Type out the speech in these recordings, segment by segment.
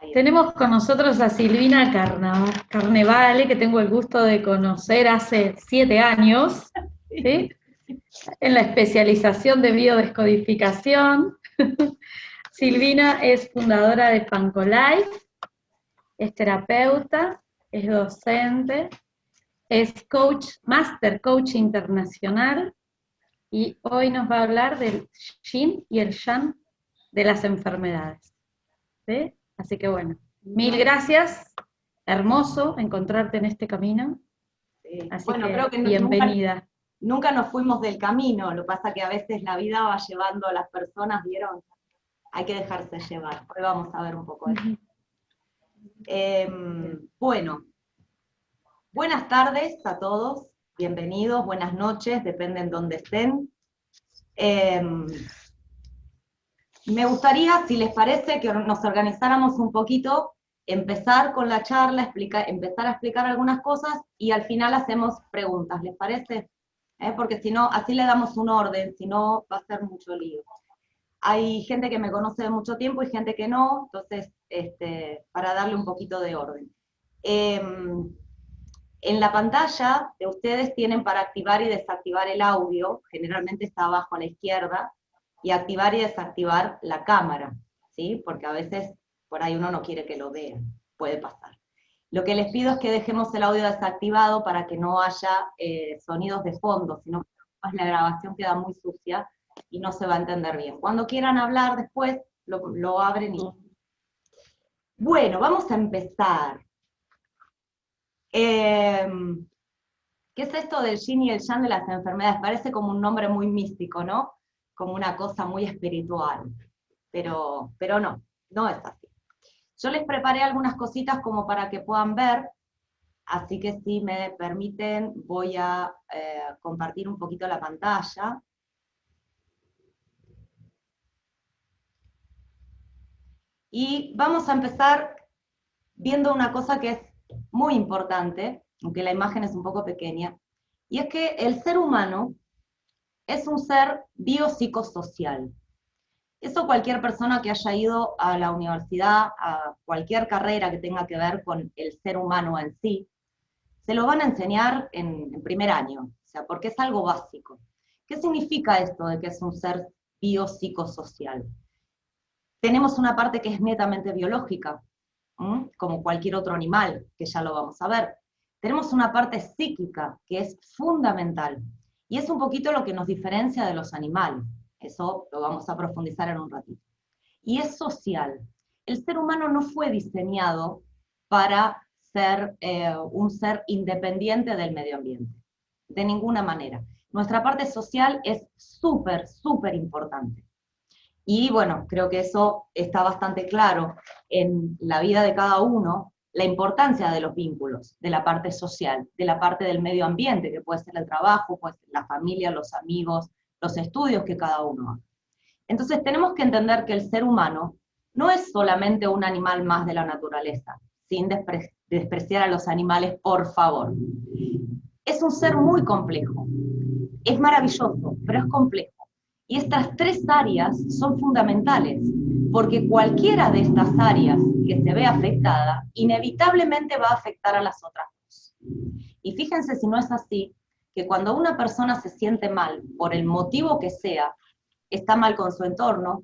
Ahí está. Tenemos con nosotros a Silvina Carnevale, que tengo el gusto de conocer hace 7 años, ¿sí? En la especialización de biodescodificación. Silvina es fundadora de Pancolife, es terapeuta, es docente, es coach, master coach internacional, y hoy nos va a hablar del yin y el yang de las enfermedades, ¿sí? Así que bueno, mil No, gracias, hermoso encontrarte en este camino, así bueno, creo que que nunca, bienvenida. nunca nos fuimos del camino, lo que pasa que a veces la vida va llevando a las personas, ¿vieron? Hay que dejarse llevar. Hoy vamos a ver un poco eso. Bueno, buenas tardes a todos, bienvenidos, buenas noches, depende en dónde estén. Eh, Me gustaría, si les parece, que nos organizáramos un poquito, empezar con la charla, empezar a explicar algunas cosas y al final hacemos preguntas, ¿les parece? Porque si no, así le damos un orden, si no va a ser mucho lío. Hay gente que me conoce de mucho tiempo y gente que no, entonces, para darle un poquito de orden. En la pantalla de ustedes tienen para activar y desactivar el audio, generalmente está abajo a la izquierda, y activar y desactivar la cámara, ¿sí? Porque a veces por ahí uno no quiere que lo vean, puede pasar. Lo que les pido es que dejemos el audio desactivado para que no haya sonidos de fondo, sino que la grabación queda muy sucia y no se va a entender bien. Cuando quieran hablar después, lo abren y... Bueno, vamos a empezar. ¿Qué es esto del yin y el yang de las enfermedades? Parece como un nombre muy místico, ¿no? Como una cosa muy espiritual, pero no, no es así. Yo les preparé algunas cositas como para que puedan ver, así que si me permiten voy a compartir un poquito la pantalla. Y vamos a empezar viendo una cosa que es muy importante, aunque la imagen es un poco pequeña, y es que el ser humano es un ser biopsicosocial. Eso cualquier persona que haya ido a la universidad, a cualquier carrera que tenga que ver con el ser humano en sí, se lo van a enseñar en primer año, o sea, porque es algo básico. ¿Qué significa esto de que es un ser biopsicosocial? Tenemos una parte que es netamente biológica, como cualquier otro animal, que ya lo vamos a ver. Tenemos una parte psíquica, que es fundamental, y es un poquito lo que nos diferencia de los animales. Eso lo vamos a profundizar en un ratito. Y es social. El ser humano no fue diseñado para ser un ser independiente del medio ambiente, de ninguna manera. Nuestra parte social es súper, súper importante. Y bueno, creo que eso está bastante claro en la vida de cada uno, la importancia de los vínculos, de la parte social, de la parte del medio ambiente, que puede ser el trabajo, puede ser la familia, los amigos, los estudios que cada uno hace. Entonces tenemos que entender que el ser humano no es solamente un animal más de la naturaleza, sin despreciar a los animales, por favor. Es un ser muy complejo, es maravilloso, pero es complejo. Y estas tres áreas son fundamentales, porque cualquiera de estas áreas que se ve afectada, inevitablemente va a afectar a las otras dos. Y fíjense si no es así, que cuando una persona se siente mal, por el motivo que sea, está mal con su entorno,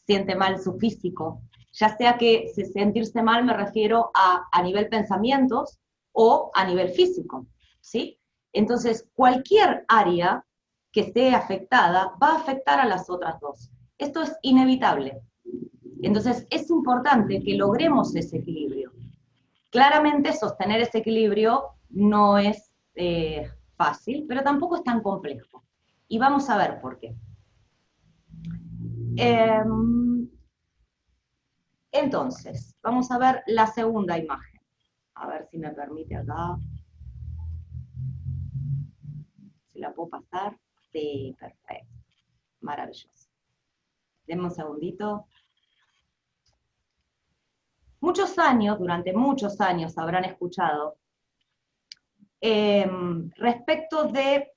siente mal su físico, ya sea que sentirse mal me refiero a nivel pensamientos o a nivel físico, ¿sí? Entonces, cualquier área que esté afectada va a afectar a las otras dos. Esto es inevitable. Entonces, es importante que logremos ese equilibrio. Claramente, sostener ese equilibrio no es fácil, pero tampoco es tan complejo. Y vamos a ver por qué. Entonces, vamos a ver la segunda imagen. A ver si me permite acá. Si la puedo pasar. Sí, perfecto. Maravilloso. Denme un segundito. Muchos años, durante muchos años habrán escuchado respecto de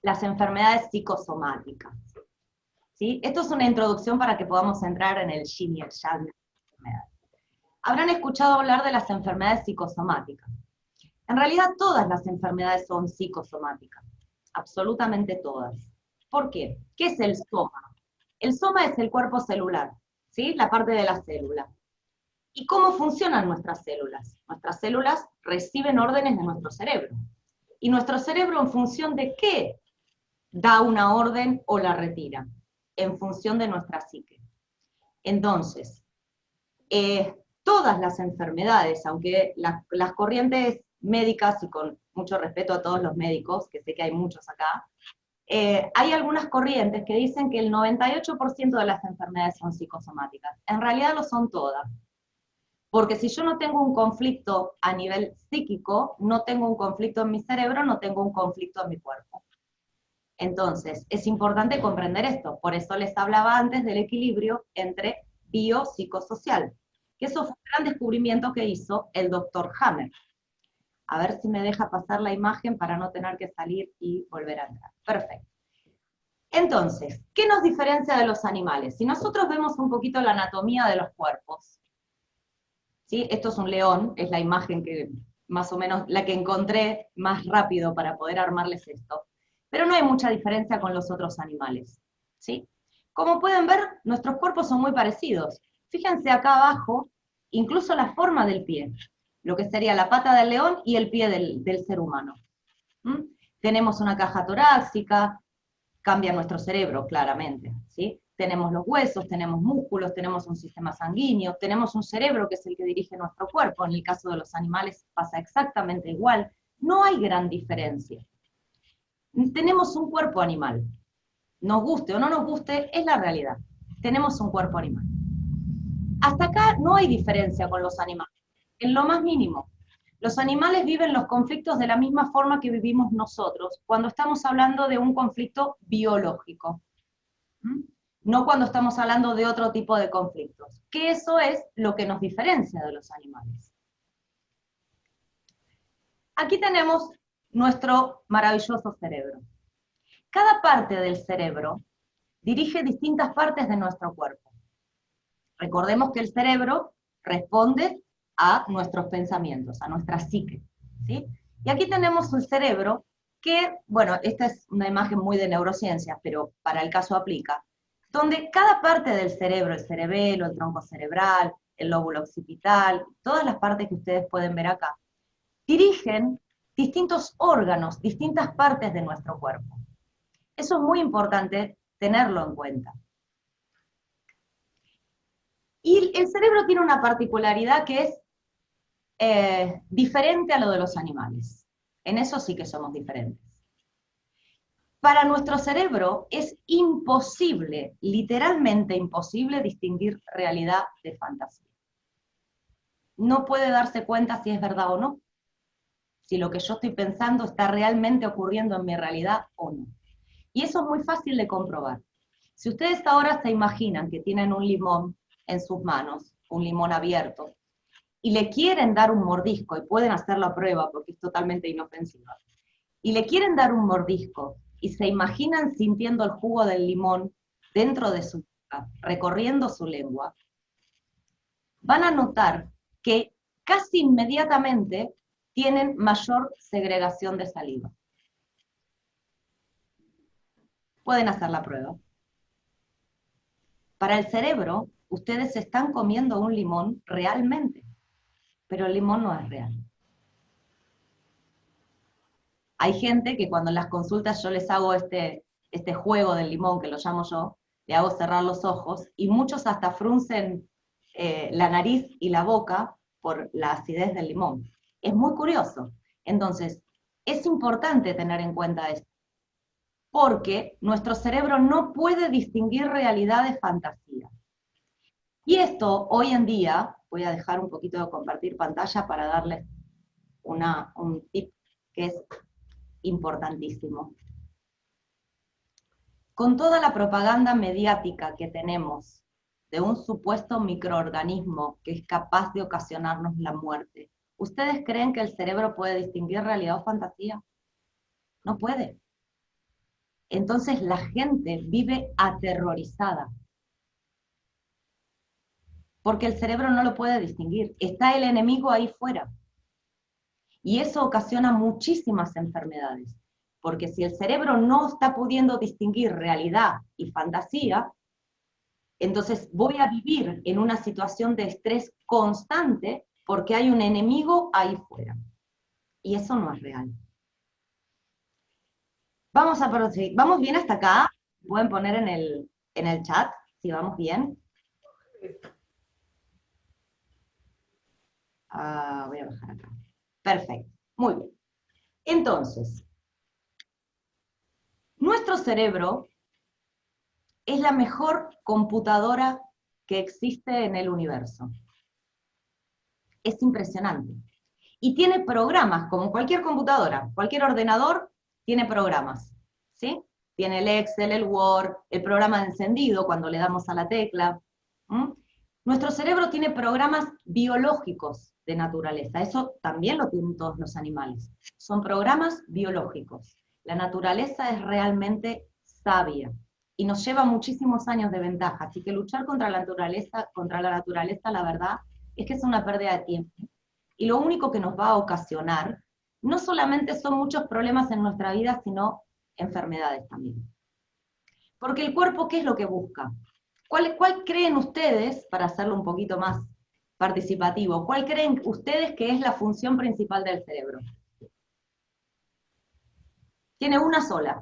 las enfermedades psicosomáticas. ¿Sí? Esto es una introducción para que podamos entrar en el yin y el yang. habrán escuchado hablar de las enfermedades psicosomáticas. En realidad todas las enfermedades son psicosomáticas, absolutamente todas. ¿Por qué? ¿Qué es el soma? El soma es el cuerpo celular, ¿sí? La parte de la célula. ¿Y cómo funcionan nuestras células? Nuestras células reciben órdenes de nuestro cerebro. ¿Y nuestro cerebro en función de qué da una orden o la retira? En función de nuestra psique. Entonces, todas las enfermedades, aunque las corrientes médicas, y con mucho respeto a todos los médicos, que sé que hay muchos acá, hay algunas corrientes que dicen que el 98% de las enfermedades son psicosomáticas. En realidad lo son todas. Porque si yo no tengo un conflicto a nivel psíquico, no tengo un conflicto en mi cerebro, no tengo un conflicto en mi cuerpo. Entonces, es importante comprender esto. Por eso les hablaba antes del equilibrio entre biopsicosocial, que eso fue un gran descubrimiento que hizo el doctor Hammer. A ver si me deja pasar la imagen para no tener que salir y volver a entrar. Perfecto. Entonces, ¿qué nos diferencia de los animales? Si nosotros vemos un poquito la anatomía de los cuerpos, ¿sí? Esto es un león, es la imagen que más o menos la que encontré más rápido para poder armarles esto. Pero no hay mucha diferencia con los otros animales, ¿sí? Como pueden ver, nuestros cuerpos son muy parecidos. Fíjense acá abajo, incluso la forma del pie, lo que sería la pata del león y el pie del ser humano. ¿Mm? Tenemos una caja torácica, cambia nuestro cerebro, claramente, ¿sí? Tenemos los huesos, tenemos músculos, tenemos un sistema sanguíneo, tenemos un cerebro que es el que dirige nuestro cuerpo. En el caso de los animales pasa exactamente igual. No hay gran diferencia. Tenemos un cuerpo animal. Nos guste o no nos guste, es la realidad. Tenemos un cuerpo animal. Hasta acá no hay diferencia con los animales, en lo más mínimo. Los animales viven los conflictos de la misma forma que vivimos nosotros, cuando estamos hablando de un conflicto biológico. ¿Mm? No cuando estamos hablando de otro tipo de conflictos, que eso es lo que nos diferencia de los animales. Aquí tenemos nuestro maravilloso cerebro. Cada parte del cerebro dirige distintas partes de nuestro cuerpo. Recordemos que el cerebro responde a nuestros pensamientos, a nuestra psique, ¿sí? Y aquí tenemos un cerebro que, bueno, esta es una imagen muy de neurociencias, pero para el caso aplica, donde cada parte del cerebro, el cerebelo, el tronco cerebral, el lóbulo occipital, todas las partes que ustedes pueden ver acá, dirigen distintos órganos, distintas partes de nuestro cuerpo. Eso es muy importante tenerlo en cuenta. Y el cerebro tiene una particularidad que es diferente a lo de los animales. En eso sí que somos diferentes. Para nuestro cerebro es imposible, literalmente imposible, distinguir realidad de fantasía. No puede darse cuenta si es verdad o no, si lo que yo estoy pensando está realmente ocurriendo en mi realidad o no. Y eso es muy fácil de comprobar. Si ustedes ahora se imaginan que tienen un limón en sus manos, un limón abierto, y le quieren dar un mordisco, y pueden hacer la prueba porque es totalmente inofensiva, y le quieren dar un mordisco, y se imaginan sintiendo el jugo del limón dentro de su boca, recorriendo su lengua, van a notar que casi inmediatamente tienen mayor segregación de saliva. Pueden hacer la prueba. Para el cerebro, ustedes están comiendo un limón realmente, pero el limón no es real. Hay gente que cuando en las consultas yo les hago este juego del limón, que lo llamo yo, le hago cerrar los ojos, y muchos hasta fruncen la nariz y la boca por la acidez del limón. Es muy curioso. Entonces, es importante tener en cuenta esto, porque nuestro cerebro no puede distinguir realidad de fantasía. Y esto, hoy en día, voy a dejar un poquito de compartir pantalla para darles un tip que es importantísimo. Con toda la propaganda mediática que tenemos de un supuesto microorganismo que es capaz de ocasionarnos la muerte, ¿ustedes creen que el cerebro puede distinguir realidad o fantasía? No puede. Entonces la gente vive aterrorizada. porque el cerebro no lo puede distinguir. Está el enemigo ahí fuera. Y eso ocasiona muchísimas enfermedades, porque si el cerebro no está pudiendo distinguir realidad y fantasía, entonces voy a vivir en una situación de estrés constante porque hay un enemigo ahí fuera. Y eso no es real. Vamos a proseguir. ¿Vamos bien hasta acá? Pueden poner en el chat si vamos bien. Voy a bajar acá. Perfecto. Muy bien. Entonces, nuestro cerebro es la mejor computadora que existe en el universo. Es impresionante. Y tiene programas, como cualquier computadora, cualquier ordenador tiene programas, ¿sí? Tiene el Excel, el Word, el programa de encendido cuando le damos a la tecla. Nuestro cerebro tiene programas biológicos de naturaleza, eso también lo tienen todos los animales. Son programas biológicos. La naturaleza es realmente sabia y nos lleva muchísimos años de ventaja, así que luchar contra la naturaleza, la verdad, es que es una pérdida de tiempo. Y lo único que nos va a ocasionar, no solamente son muchos problemas en nuestra vida, sino enfermedades también. Porque el cuerpo, ¿qué es lo que busca? ¿Cuál creen ustedes, para hacerlo un poquito más participativo, cuál creen ustedes que es la función principal del cerebro? Tiene una sola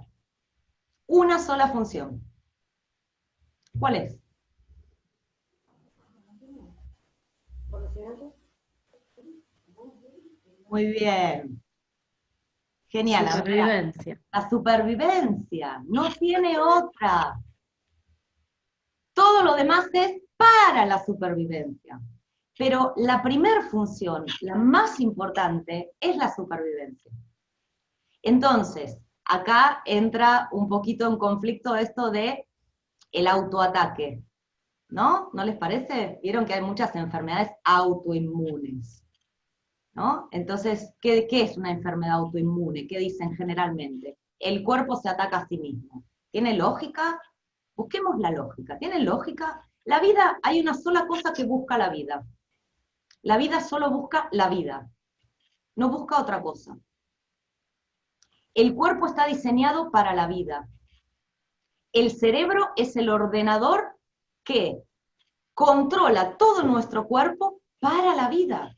función. ¿Cuál es? Muy bien. Genial. Supervivencia. La supervivencia, no tiene otra. Todo lo demás es para la supervivencia. Pero la primer función, la más importante, es la supervivencia. Entonces, acá entra un poquito en conflicto esto de el autoataque, ¿no? ¿No les parece? Vieron que hay muchas enfermedades autoinmunes, ¿no? Entonces, ¿qué es una enfermedad autoinmune? ¿Qué dicen generalmente? El cuerpo se ataca a sí mismo. ¿Tiene lógica? Busquemos la lógica. ¿Tiene lógica? La vida, hay una sola cosa que busca la vida. La vida solo busca la vida. No busca otra cosa. El cuerpo está diseñado para la vida. El cerebro es el ordenador que controla todo nuestro cuerpo para la vida.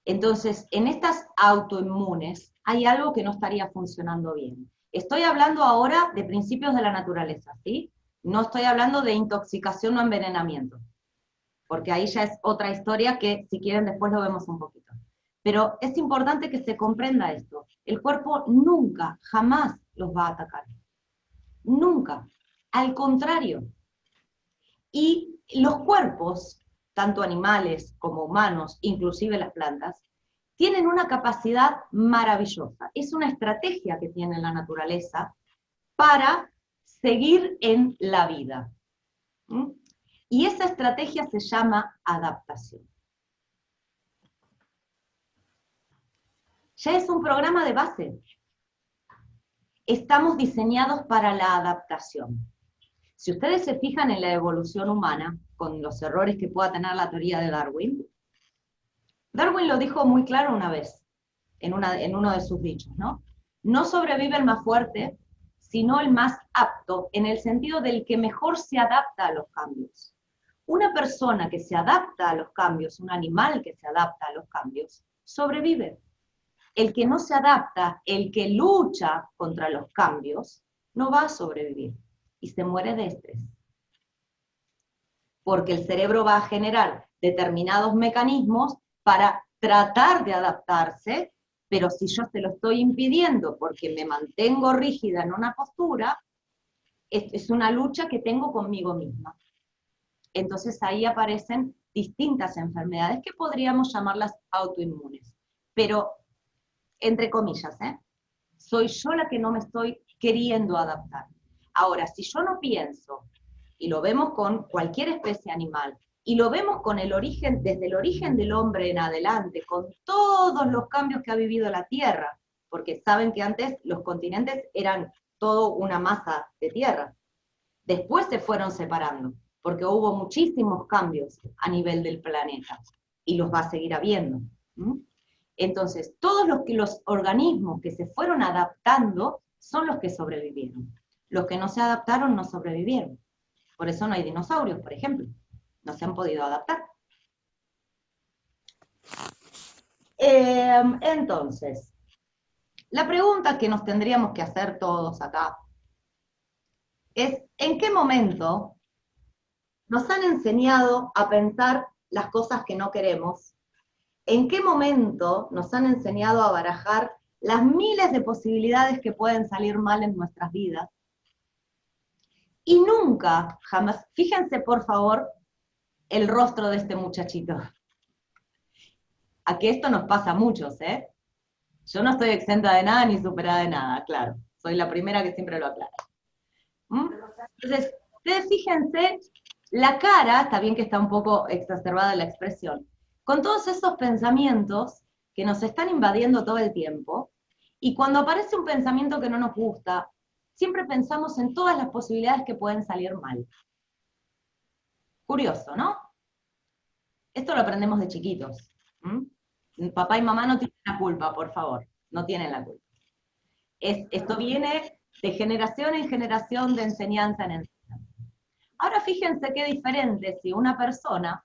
Entonces, en estas autoinmunes hay algo que no estaría funcionando bien. Estoy hablando ahora de principios de la naturaleza, ¿sí? No estoy hablando de intoxicación o envenenamiento, porque ahí ya es otra historia que, si quieren, después lo vemos un poquito. Pero es importante que se comprenda esto. El cuerpo nunca, jamás los va a atacar. Nunca. Al contrario. Y los cuerpos, tanto animales como humanos, inclusive las plantas, tienen una capacidad maravillosa. Es una estrategia que tiene la naturaleza para seguir en la vida. Y esa estrategia se llama adaptación. Ya es un programa de base. Estamos diseñados para la adaptación. Si ustedes se fijan en la evolución humana, con los errores que pueda tener la teoría de Darwin, Darwin lo dijo muy claro una vez, en uno de sus dichos, ¿no? No sobrevive el más fuerte, sino el más apto, en el sentido del que mejor se adapta a los cambios. Una persona que se adapta a los cambios, un animal que se adapta a los cambios, sobrevive. El que no se adapta, el que lucha contra los cambios, no va a sobrevivir y se muere de estrés. Porque el cerebro va a generar determinados mecanismos para tratar de adaptarse, pero si yo se lo estoy impidiendo porque me mantengo rígida en una postura, es una lucha que tengo conmigo misma. Entonces ahí aparecen distintas enfermedades que podríamos llamarlas autoinmunes. Pero, entre comillas, soy yo la que no me estoy queriendo adaptar. Ahora, si yo no pienso, y lo vemos con cualquier especie animal, y lo vemos con el origen, desde el origen del hombre en adelante, con todos los cambios que ha vivido la Tierra, porque saben que antes los continentes eran todo una masa de tierra. Después se fueron separando, porque hubo muchísimos cambios a nivel del planeta, y los va a seguir habiendo. Entonces, todos los organismos que se fueron adaptando son los que sobrevivieron. Los que no se adaptaron no sobrevivieron. Por eso no hay dinosaurios, por ejemplo. No se han podido adaptar. Entonces, la pregunta que nos tendríamos que hacer todos acá es, ¿en qué momento nos han enseñado a pensar las cosas que no queremos? ¿En qué momento nos han enseñado a barajar las miles de posibilidades que pueden salir mal en nuestras vidas? Y nunca, jamás, fíjense por favor el rostro de este muchachito. A que esto nos pasa a muchos, ¿eh? Yo no estoy exenta de nada ni superada de nada, claro. Soy la primera que siempre lo aclara. Entonces, ustedes fíjense, la cara, está bien que está un poco exacerbada la expresión, con todos esos pensamientos que nos están invadiendo todo el tiempo, y cuando aparece un pensamiento que no nos gusta, siempre pensamos en todas las posibilidades que pueden salir mal. Curioso, ¿no? Esto lo aprendemos de chiquitos. Papá y mamá no tienen la culpa, por favor, no tienen la culpa. Esto viene de generación en generación, de enseñanza en enseñanza. Ahora fíjense qué diferente si una persona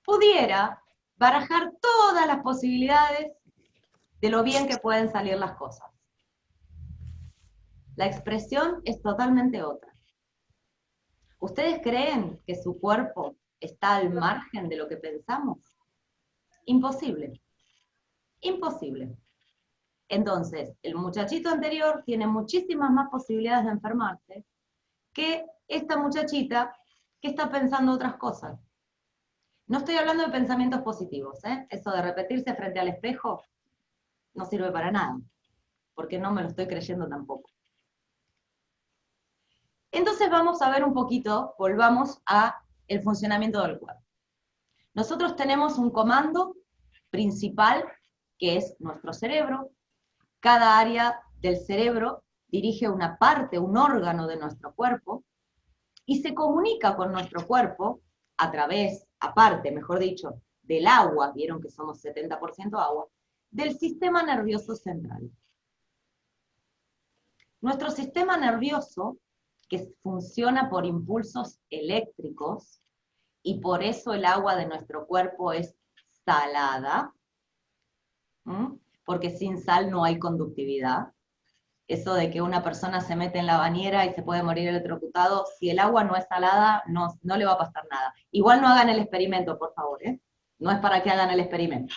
pudiera barajar todas las posibilidades de lo bien que pueden salir las cosas. La expresión es totalmente otra. ¿Ustedes creen que su cuerpo está al margen de lo que pensamos? Imposible. Imposible. Entonces, el muchachito anterior tiene muchísimas más posibilidades de enfermarse que esta muchachita que está pensando otras cosas. No estoy hablando de pensamientos positivos, ¿eh? Eso de repetirse frente al espejo no sirve para nada, porque no me lo estoy creyendo tampoco. Entonces vamos a ver un poquito, volvamos a el funcionamiento del cuerpo. Nosotros tenemos un comando principal, que es nuestro cerebro. Cada área del cerebro dirige una parte, un órgano de nuestro cuerpo, y se comunica con nuestro cuerpo a través, aparte, mejor dicho, del agua, vieron que somos 70% agua, del sistema nervioso central. Nuestro sistema nervioso, que funciona por impulsos eléctricos, y por eso el agua de nuestro cuerpo es salada, porque sin sal no hay conductividad. Eso de que una persona se mete en la bañera y se puede morir electrocutado, si el agua no es salada, no le va a pasar nada. Igual no hagan el experimento, por favor, ¿eh? No es para que hagan el experimento.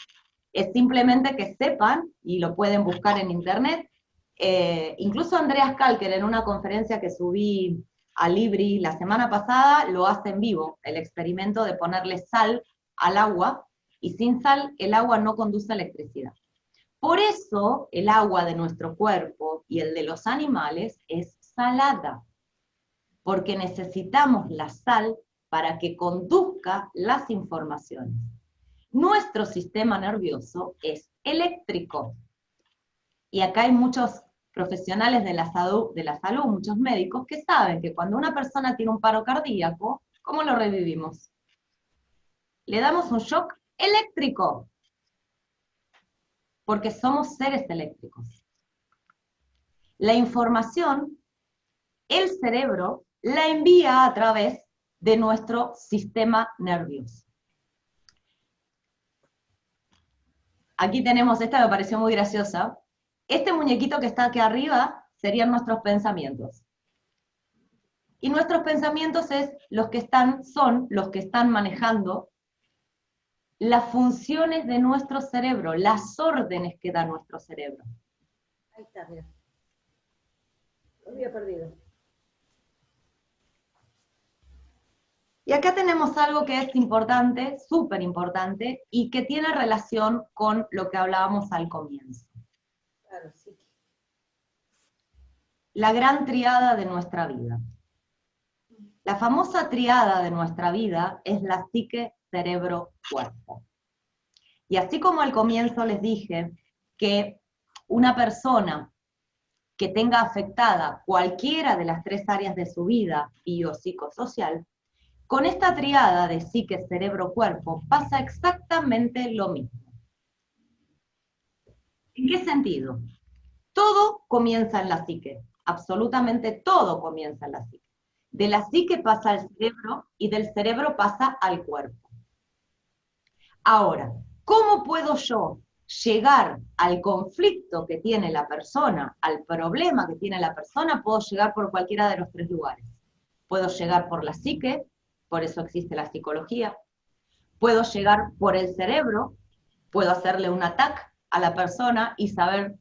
Es simplemente que sepan, y lo pueden buscar en internet, incluso Andreas Kalker en una conferencia que subí a Libri la semana pasada, lo hace en vivo, el experimento de ponerle sal al agua, y sin sal el agua no conduce electricidad. Por eso el agua de nuestro cuerpo y el de los animales es salada, porque necesitamos la sal para que conduzca las informaciones. Nuestro sistema nervioso es eléctrico. Y acá hay muchos profesionales de la salud, muchos médicos, que saben que cuando una persona tiene un paro cardíaco, ¿cómo lo revivimos? Le damos un shock eléctrico, porque somos seres eléctricos. La información, el cerebro la envía a través de nuestro sistema nervioso. Aquí tenemos, esta me pareció muy graciosa. Este muñequito que está aquí arriba serían nuestros pensamientos. Y nuestros pensamientos son los que están manejando las funciones de nuestro cerebro, las órdenes que da nuestro cerebro. Ahí está, mira. Lo había perdido. Y acá tenemos algo que es importante, súper importante, y que tiene relación con lo que hablábamos al comienzo. Claro, sí. La gran triada de nuestra vida. La famosa triada de nuestra vida es la psique, cerebro, cuerpo. Y así como al comienzo les dije que una persona que tenga afectada cualquiera de las tres áreas de su vida, biopsicosocial, Con esta triada de psique, cerebro, cuerpo, pasa exactamente lo mismo. ¿En qué sentido? Todo comienza en la psique, absolutamente todo comienza en la psique. De la psique pasa al cerebro y del cerebro pasa al cuerpo. Ahora, ¿cómo puedo yo llegar al conflicto que tiene la persona, al problema que tiene la persona? Puedo llegar por cualquiera de los tres lugares. Puedo llegar por la psique, por eso existe la psicología. Puedo llegar por el cerebro, puedo hacerle un ataque a la persona y saber,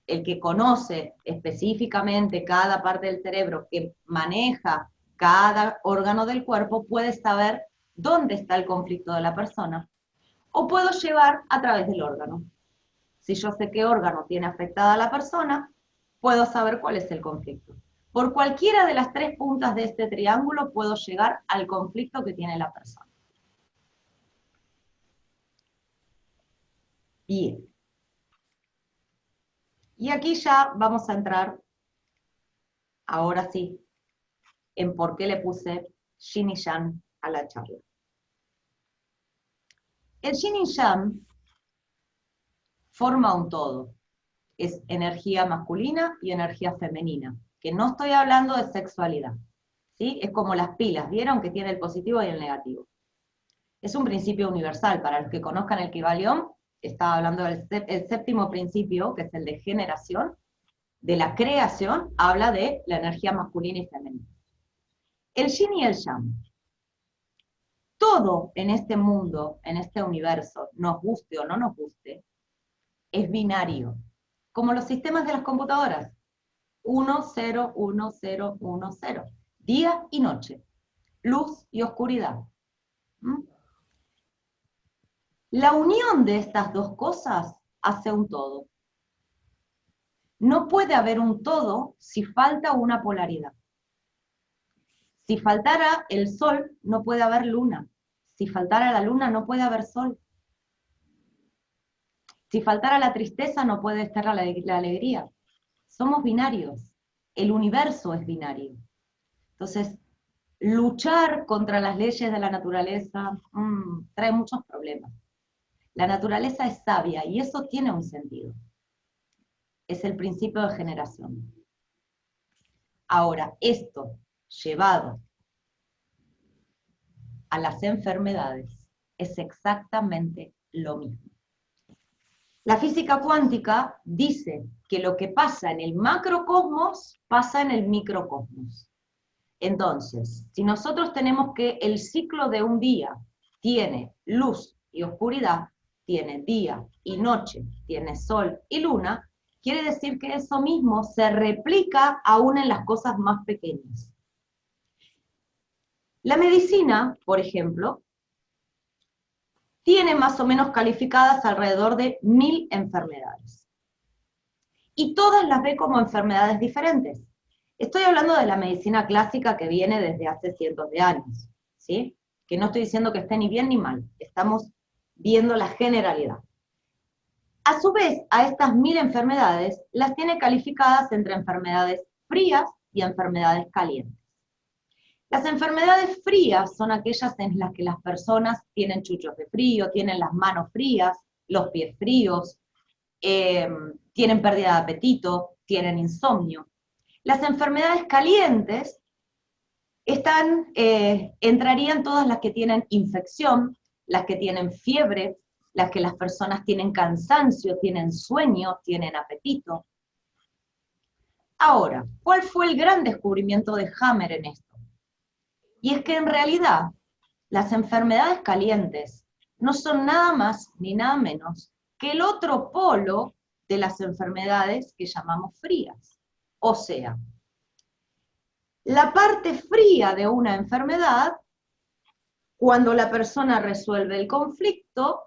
el que conoce específicamente cada parte del cerebro, que maneja cada órgano del cuerpo, puede saber dónde está el conflicto de la persona. O puedo llevar a través del órgano. Si yo sé qué órgano tiene afectada a la persona, puedo saber cuál es el conflicto. Por cualquiera de las tres puntas de este triángulo puedo llegar al conflicto que tiene la persona. Bien. Y aquí ya vamos a entrar, ahora sí, en por qué le puse Yin y Yang a la charla. El Yin y Yang forma un todo. Es energía masculina y energía femenina, que no estoy hablando de sexualidad, ¿sí? Es como las pilas, ¿vieron? Que tiene el positivo y el negativo. Es un principio universal, para los que conozcan el Kybalión, estaba hablando del séptimo principio, que es el de generación, de la creación, habla de la energía masculina y femenina. El Yin y el Yang. Todo en este mundo, en este universo, nos guste o no nos guste, es binario, como los sistemas de las computadoras. 1, 0, 1, 0, 1, 0. Día y noche. Luz y oscuridad. ¿Mm? La unión de estas dos cosas hace un todo. No puede haber un todo si falta una polaridad. Si faltara el sol, no puede haber luna. Si faltara la luna, no puede haber sol. Si faltara la tristeza, no puede estar la alegría. Somos binarios. El universo es binario. Entonces, luchar contra las leyes de la naturaleza trae muchos problemas. La naturaleza es sabia y eso tiene un sentido. Es el principio de generación. Ahora, esto llevado a las enfermedades es exactamente lo mismo. La física cuántica dice que lo que pasa en el macrocosmos pasa en el microcosmos. Entonces, si nosotros tenemos que el ciclo de un día tiene luz y oscuridad, tiene día y noche, tiene sol y luna, quiere decir que eso mismo se replica aún en las cosas más pequeñas. La medicina, por ejemplo, tiene más o menos calificadas alrededor de 1000 enfermedades. Y todas las ve como enfermedades diferentes. Estoy hablando de la medicina clásica que viene desde hace cientos de años, ¿sí? Que no estoy diciendo que esté ni bien ni mal, estamos viendo la generalidad. A su vez, a estas 1000 enfermedades las tiene calificadas entre enfermedades frías y enfermedades calientes. Las enfermedades frías son aquellas en las que las personas tienen chuchos de frío, tienen las manos frías, los pies fríos, tienen pérdida de apetito, tienen insomnio. Las enfermedades calientes entrarían todas las que tienen infección, las que tienen fiebre, las que las personas tienen cansancio, tienen sueño, tienen apetito. Ahora, ¿cuál fue el gran descubrimiento de Hammer en esto? Y es que en realidad las enfermedades calientes no son nada más ni nada menos que el otro polo de las enfermedades que llamamos frías. O sea, la parte fría de una enfermedad, cuando la persona resuelve el conflicto,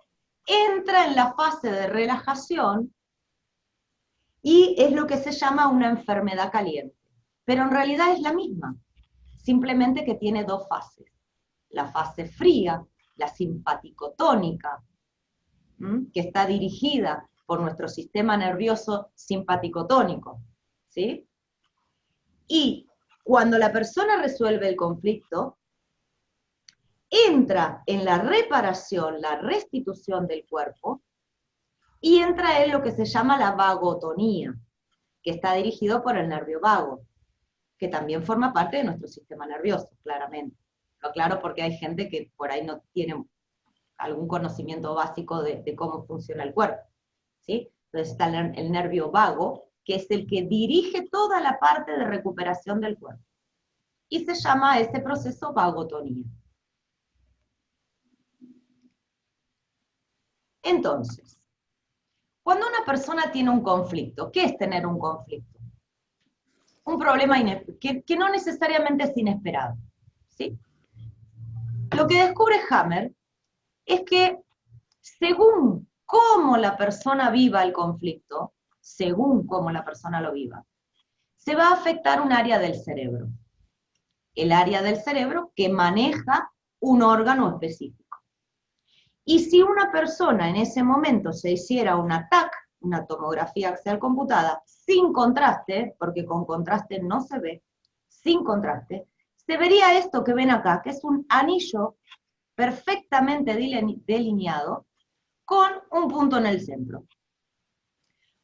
entra en la fase de relajación y es lo que se llama una enfermedad caliente. Pero en realidad es la misma, simplemente que tiene dos fases. La fase fría, la simpaticotónica, que está dirigida por nuestro sistema nervioso simpaticotónico, ¿sí? Y cuando la persona resuelve el conflicto, entra en la reparación, la restitución del cuerpo, y entra en lo que se llama la vagotonía, que está dirigido por el nervio vago, que también forma parte de nuestro sistema nervioso, claramente. Lo aclaro porque hay gente que por ahí no tiene algún conocimiento básico de cómo funciona el cuerpo, ¿sí? Entonces está el nervio vago, que es el que dirige toda la parte de recuperación del cuerpo. Y se llama ese proceso vagotonía. Entonces, cuando una persona tiene un conflicto, ¿qué es tener un conflicto? Un problema que no necesariamente es inesperado, ¿sí? Lo que descubre Hammer es que según cómo la persona viva el conflicto, según cómo la persona lo viva, se va a afectar un área del cerebro. El área del cerebro que maneja un órgano específico. Y si una persona en ese momento se hiciera un TAC, una tomografía axial computada, sin contraste, porque con contraste no se ve, sin contraste, se vería esto que ven acá, que es un anillo perfectamente delineado con un punto en el centro.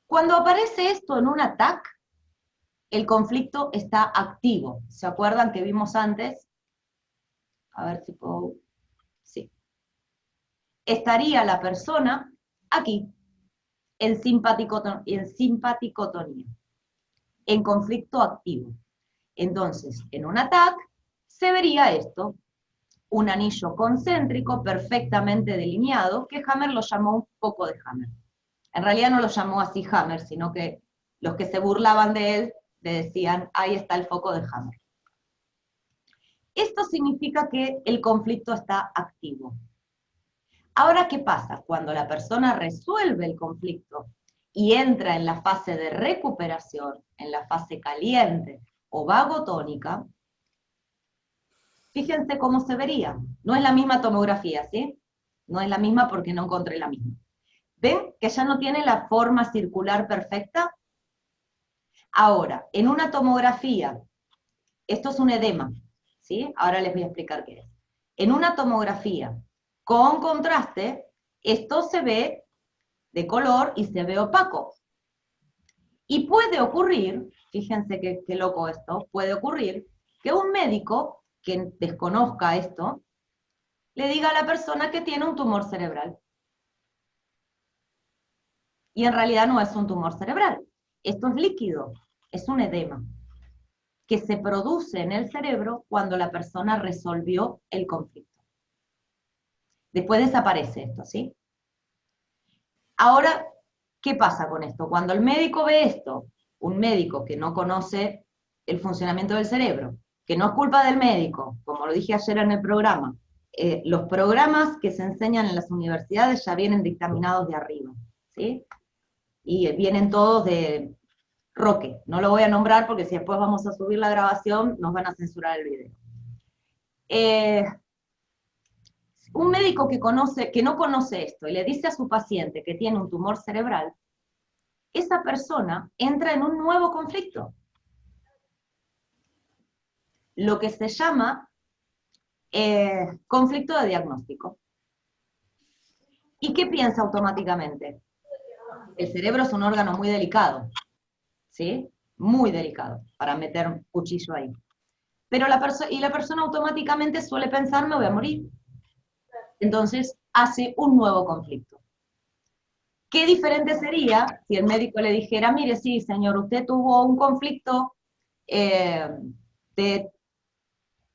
Cuando aparece esto en un TAC, el conflicto está activo. ¿Se acuerdan que vimos antes? A ver si puedo... Sí. Estaría la persona aquí, en simpaticotonía, en conflicto activo. Entonces, en un TAC se vería esto, un anillo concéntrico perfectamente delineado, que Hammer lo llamó un foco de Hammer. En realidad no lo llamó así Hammer, sino que los que se burlaban de él le decían, ahí está el foco de Hammer. Esto significa que el conflicto está activo. Ahora, ¿qué pasa? Cuando la persona resuelve el conflicto y entra en la fase de recuperación, en la fase caliente o vagotónica, fíjense cómo se vería. No es la misma tomografía, ¿sí? No es la misma porque no encontré la misma. ¿Ven que ya no tiene la forma circular perfecta? Ahora, en una tomografía, esto es un edema, ¿sí? Ahora les voy a explicar qué es. En una tomografía con contraste, esto se ve de color y se ve opaco. Y puede ocurrir, fíjense qué loco esto, puede ocurrir que un médico que desconozca esto, le diga a la persona que tiene un tumor cerebral. Y en realidad no es un tumor cerebral. Esto es líquido, es un edema, que se produce en el cerebro cuando la persona resolvió el conflicto. Después desaparece esto, ¿sí? Ahora, ¿qué pasa con esto? Cuando el médico ve esto, un médico que no conoce el funcionamiento del cerebro, que no es culpa del médico, como lo dije ayer en el programa, los programas que se enseñan en las universidades ya vienen dictaminados de arriba, ¿sí? Y vienen todos de Roque, no lo voy a nombrar porque si después vamos a subir la grabación nos van a censurar el video. Un médico que no conoce esto y le dice a su paciente que tiene un tumor cerebral, esa persona entra en un nuevo conflicto. Lo que se llama conflicto de diagnóstico. ¿Y qué piensa automáticamente? El cerebro es un órgano muy delicado, ¿sí? Muy delicado, para meter un cuchillo ahí. Pero la persona automáticamente suele pensar, me voy a morir. Entonces hace un nuevo conflicto. ¿Qué diferente sería si el médico le dijera, mire, sí, señor, usted tuvo un conflicto de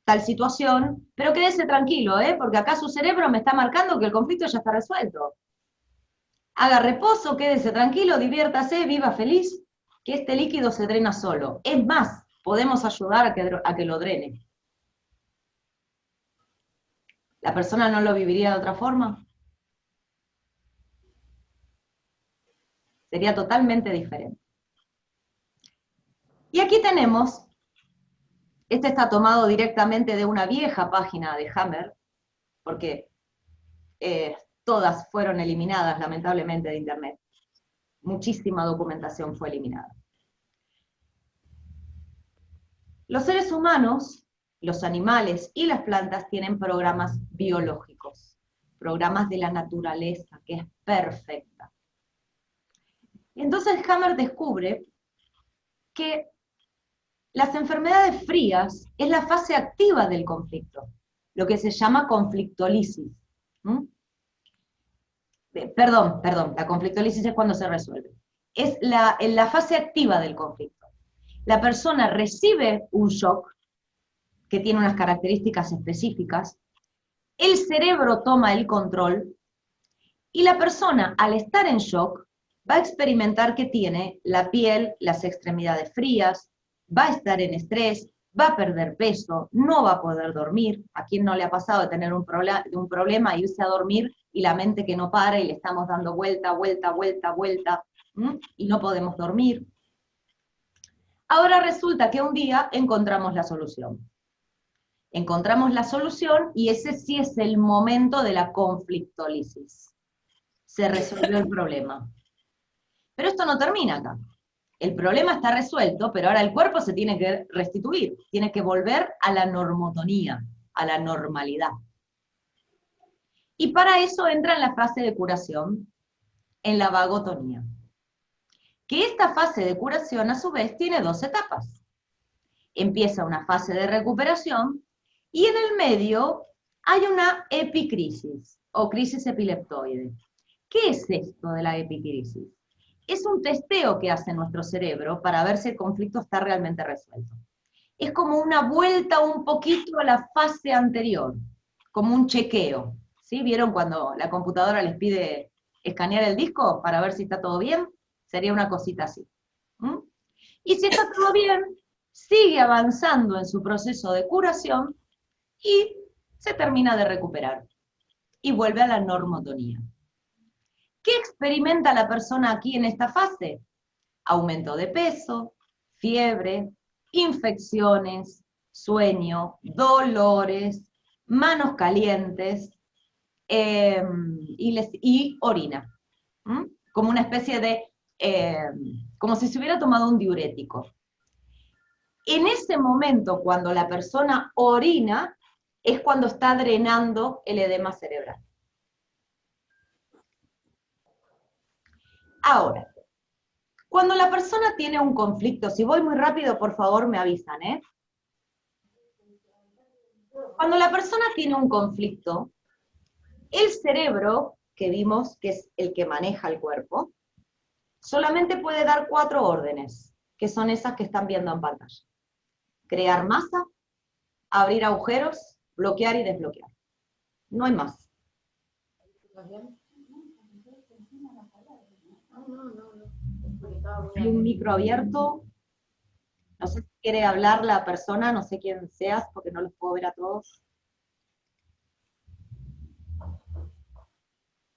tal situación, pero quédese tranquilo, porque acá su cerebro me está marcando que el conflicto ya está resuelto. Haga reposo, quédese tranquilo, diviértase, viva feliz, que este líquido se drena solo. Es más, podemos ayudar a que lo drene. ¿La persona no lo viviría de otra forma? Sería totalmente diferente. Y aquí tenemos, este está tomado directamente de una vieja página de Hammer, porque todas fueron eliminadas lamentablemente de internet. Muchísima documentación fue eliminada. Los seres humanos los animales y las plantas tienen programas biológicos, programas de la naturaleza, que es perfecta. Entonces Hammer descubre que las enfermedades frías es la fase activa del conflicto, lo que se llama conflictólisis. Perdón, la conflictólisis es cuando se resuelve. Es en la fase activa del conflicto. La persona recibe un shock que tiene unas características específicas, el cerebro toma el control y la persona, al estar en shock, va a experimentar que tiene la piel, las extremidades frías, va a estar en estrés, va a perder peso, no va a poder dormir. ¿A quién no le ha pasado de tener un problema, irse a dormir y la mente que no para y le estamos dando vuelta, y no podemos dormir? Ahora resulta que un día encontramos la solución. Encontramos la solución y ese sí es el momento de la conflictólisis. Se resolvió el problema. Pero esto no termina acá. El problema está resuelto, pero ahora el cuerpo se tiene que restituir, tiene que volver a la normotonía, a la normalidad. Y para eso entra en la fase de curación, en la vagotonía. Que esta fase de curación, a su vez, tiene dos etapas. Empieza una fase de recuperación, y en el medio hay una epicrisis, o crisis epileptoide. ¿Qué es esto de la epicrisis? Es un testeo que hace nuestro cerebro para ver si el conflicto está realmente resuelto. Es como una vuelta un poquito a la fase anterior, como un chequeo. ¿Sí? ¿Vieron cuando la computadora les pide escanear el disco para ver si está todo bien? Sería una cosita así. Y si está todo bien, sigue avanzando en su proceso de curación y se termina de recuperar. Y vuelve a la normotonía. ¿Qué experimenta la persona aquí en esta fase? Aumento de peso, fiebre, infecciones, sueño, dolores, manos calientes y orina. Como una especie de, como si se hubiera tomado un diurético. En ese momento, cuando la persona orina, es cuando está drenando el edema cerebral. Ahora, cuando la persona tiene un conflicto, si voy muy rápido, por favor me avisan, ¿eh? Cuando la persona tiene un conflicto, el cerebro, que vimos que es el que maneja el cuerpo, solamente puede dar 4 órdenes, que son esas que están viendo en pantalla. Crear masa, abrir agujeros, bloquear y desbloquear. No hay más. Hay un micro abierto. No sé si quiere hablar la persona, no sé quién seas, porque no los puedo ver a todos.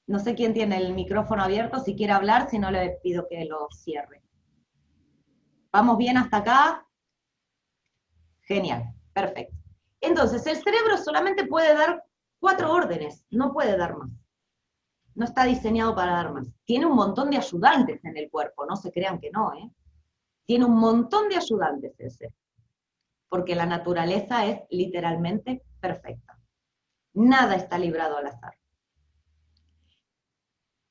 No sé quién tiene el micrófono abierto, si quiere hablar, si no le pido que lo cierre. ¿Vamos bien hasta acá? Genial, perfecto. Entonces, el cerebro solamente puede dar 4 órdenes, no puede dar más. No está diseñado para dar más. Tiene un montón de ayudantes en el cuerpo, no se crean que no, ¿eh? Tiene un montón de ayudantes ese, porque la naturaleza es literalmente perfecta. Nada está librado al azar.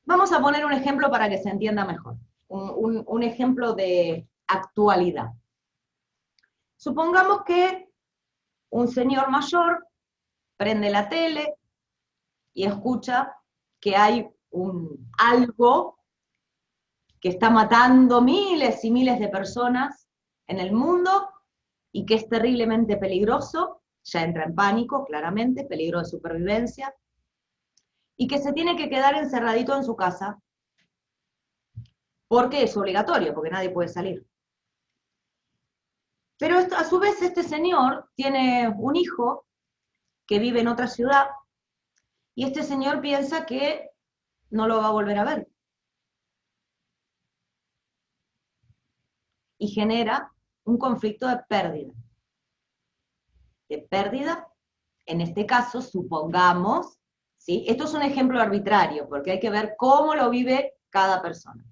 Vamos a poner un ejemplo para que se entienda mejor. Un ejemplo de actualidad. Supongamos que un señor mayor prende la tele y escucha que hay algo que está matando miles y miles de personas en el mundo y que es terriblemente peligroso, ya entra en pánico, claramente, peligro de supervivencia, y que se tiene que quedar encerradito en su casa, porque es obligatorio, porque nadie puede salir. Pero a su vez este señor tiene un hijo que vive en otra ciudad, y este señor piensa que no lo va a volver a ver. Y genera un conflicto de pérdida. De pérdida, en este caso, supongamos, ¿sí? Esto es un ejemplo arbitrario, porque hay que ver cómo lo vive cada persona.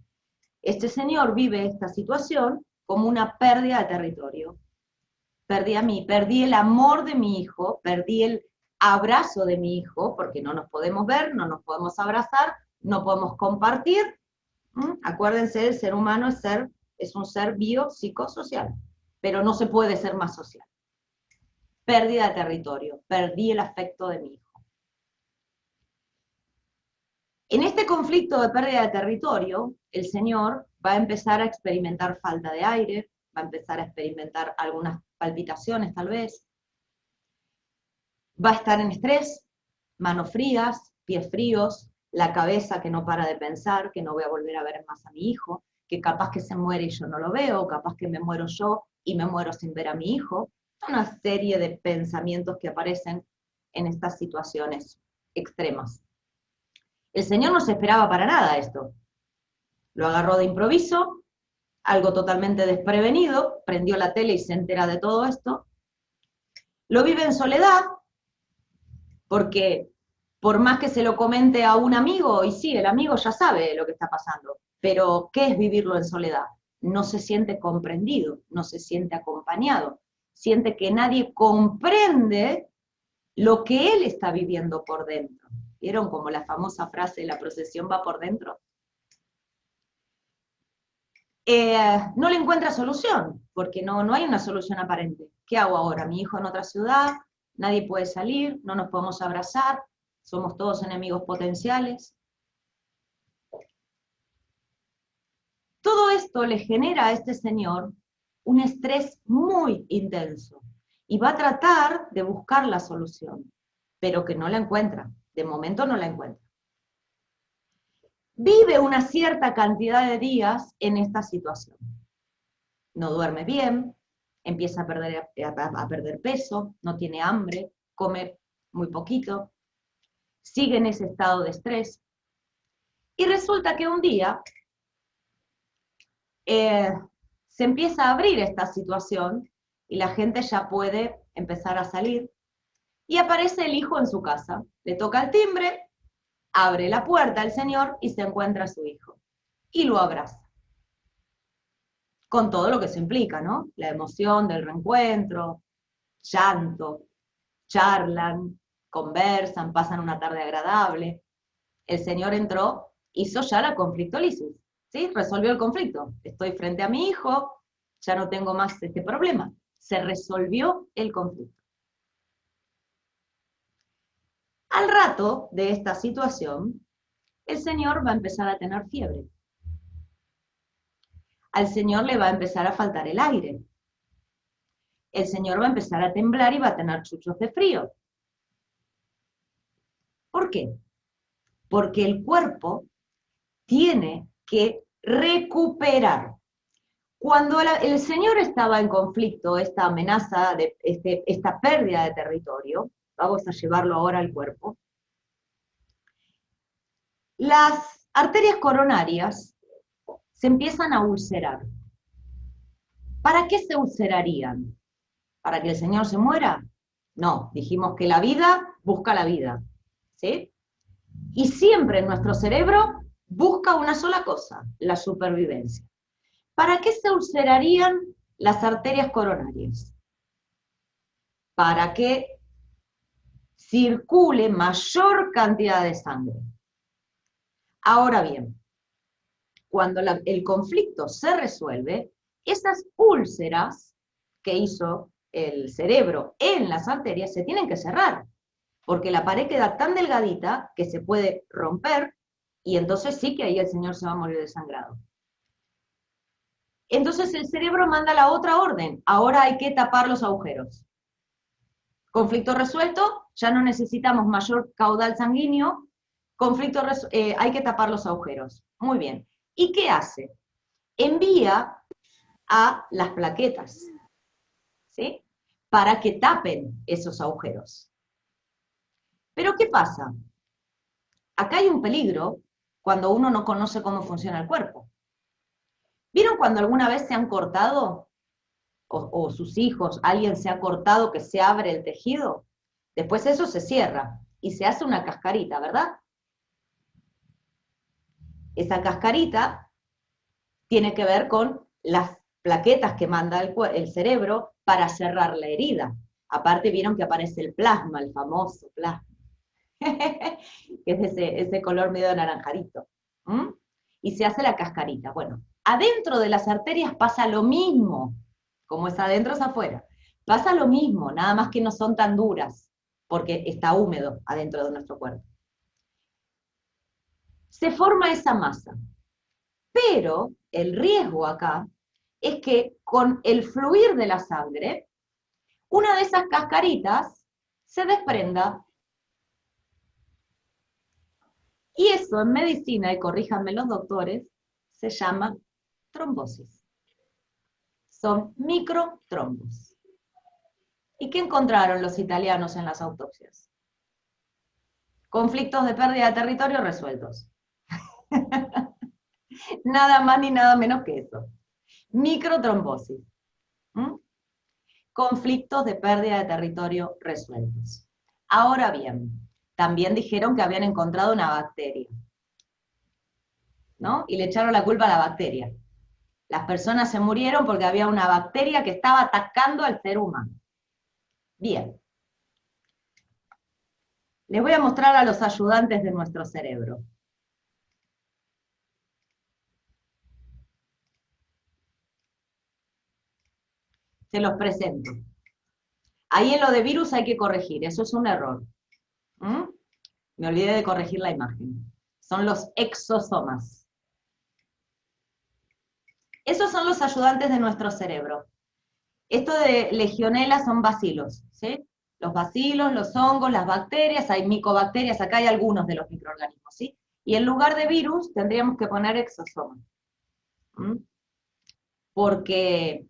Este señor vive esta situación como una pérdida de territorio. perdí a mí, perdí el amor de mi hijo, perdí el abrazo de mi hijo, porque no nos podemos ver, no nos podemos abrazar, no podemos compartir. Acuérdense, el ser humano es un ser biopsicosocial, pero no se puede ser más social. Pérdida de territorio, perdí el afecto de mi hijo. En este conflicto de pérdida de territorio, el señor va a empezar a experimentar falta de aire, va a empezar a experimentar algunas palpitaciones tal vez, va a estar en estrés, manos frías, pies fríos, la cabeza que no para de pensar, que no voy a volver a ver más a mi hijo, que capaz que se muere y yo no lo veo, capaz que me muero yo y me muero sin ver a mi hijo. Una serie de pensamientos que aparecen en estas situaciones extremas. El Señor no se esperaba para nada esto. Lo agarró de improviso, algo totalmente desprevenido, prendió la tele y se entera de todo esto. Lo vive en soledad, porque por más que se lo comente a un amigo, y sí, el amigo ya sabe lo que está pasando, pero ¿qué es vivirlo en soledad? No se siente comprendido, no se siente acompañado, siente que nadie comprende lo que él está viviendo por dentro. ¿Vieron como la famosa frase, la procesión va por dentro? No le encuentra solución, porque no hay una solución aparente. ¿Qué hago ahora? Mi hijo en otra ciudad, nadie puede salir, no nos podemos abrazar, somos todos enemigos potenciales. Todo esto le genera a este señor un estrés muy intenso y va a tratar de buscar la solución, pero que no la encuentra, de momento no la encuentra. Vive una cierta cantidad de días en esta situación. No duerme bien, empieza a perder peso, no tiene hambre, come muy poquito, sigue en ese estado de estrés. Y resulta que un día se empieza a abrir esta situación y la gente ya puede empezar a salir. Y aparece el hijo en su casa, le toca el timbre, abre la puerta el señor y se encuentra a su hijo. Y lo abraza. Con todo lo que se implica, ¿no? La emoción del reencuentro, llanto, charlan, conversan, pasan una tarde agradable. El señor entró, hizo ya la conflictolisis, ¿sí? Resolvió el conflicto. Estoy frente a mi hijo, ya no tengo más este problema. Se resolvió el conflicto. Al rato de esta situación, el señor va a empezar a tener fiebre. Al señor le va a empezar a faltar el aire. El señor va a empezar a temblar y va a tener chuchos de frío. ¿Por qué? Porque el cuerpo tiene que recuperar. Cuando el señor estaba en conflicto, esta amenaza, esta pérdida de territorio, vamos a llevarlo ahora al cuerpo, las arterias coronarias se empiezan a ulcerar. ¿Para qué se ulcerarían? ¿Para que el señor se muera? No, dijimos que la vida busca la vida, ¿sí? Y siempre nuestro cerebro busca una sola cosa, la supervivencia. ¿Para qué se ulcerarían las arterias coronarias? Para que circule mayor cantidad de sangre. Ahora bien, cuando el conflicto se resuelve, esas úlceras que hizo el cerebro en las arterias se tienen que cerrar, porque la pared queda tan delgadita que se puede romper, y entonces sí que ahí el señor se va a morir desangrado. Entonces el cerebro manda la otra orden, ahora hay que tapar los agujeros. Conflicto resuelto, ya no necesitamos mayor caudal sanguíneo, hay que tapar los agujeros. Muy bien. ¿Y qué hace? Envía a las plaquetas, ¿sí? Para que tapen esos agujeros. Pero ¿qué pasa? Acá hay un peligro cuando uno no conoce cómo funciona el cuerpo. ¿Vieron cuando alguna vez se han cortado? O sus hijos, alguien se ha cortado, que se abre el tejido, después eso se cierra y se hace una cascarita, ¿verdad? Esa cascarita tiene que ver con las plaquetas que manda el cerebro para cerrar la herida. Aparte vieron que aparece el plasma, el famoso plasma, que es ese color medio anaranjadito. ¿Mm? Y se hace la cascarita. Bueno, adentro de las arterias pasa lo mismo, como es adentro es afuera. Pasa lo mismo, nada más que no son tan duras, porque está húmedo adentro de nuestro cuerpo. Se forma esa masa. Pero el riesgo acá es que con el fluir de la sangre, una de esas cascaritas se desprenda. Y eso en medicina, y corríjanme los doctores, se llama trombosis. Son microtrombos. ¿Y qué encontraron los italianos en las autopsias? Conflictos de pérdida de territorio resueltos. Nada más ni nada menos que eso. Microtrombosis. ¿Mm? Conflictos de pérdida de territorio resueltos. Ahora bien, también dijeron que habían encontrado una bacteria, ¿no? Y le echaron la culpa a la bacteria. Las personas se murieron porque había una bacteria que estaba atacando al ser humano. Bien. Les voy a mostrar a los ayudantes de nuestro cerebro. Se los presento. Ahí en lo de virus hay que corregir, eso es un error. ¿Mm? Me olvidé de corregir la imagen. Son los exosomas. Esos son los ayudantes de nuestro cerebro. Esto de legionela son bacilos, ¿sí? Los bacilos, los hongos, las bacterias, hay micobacterias, acá hay algunos de los microorganismos, ¿sí? Y en lugar de virus tendríamos que poner exosoma. ¿Mm? Porque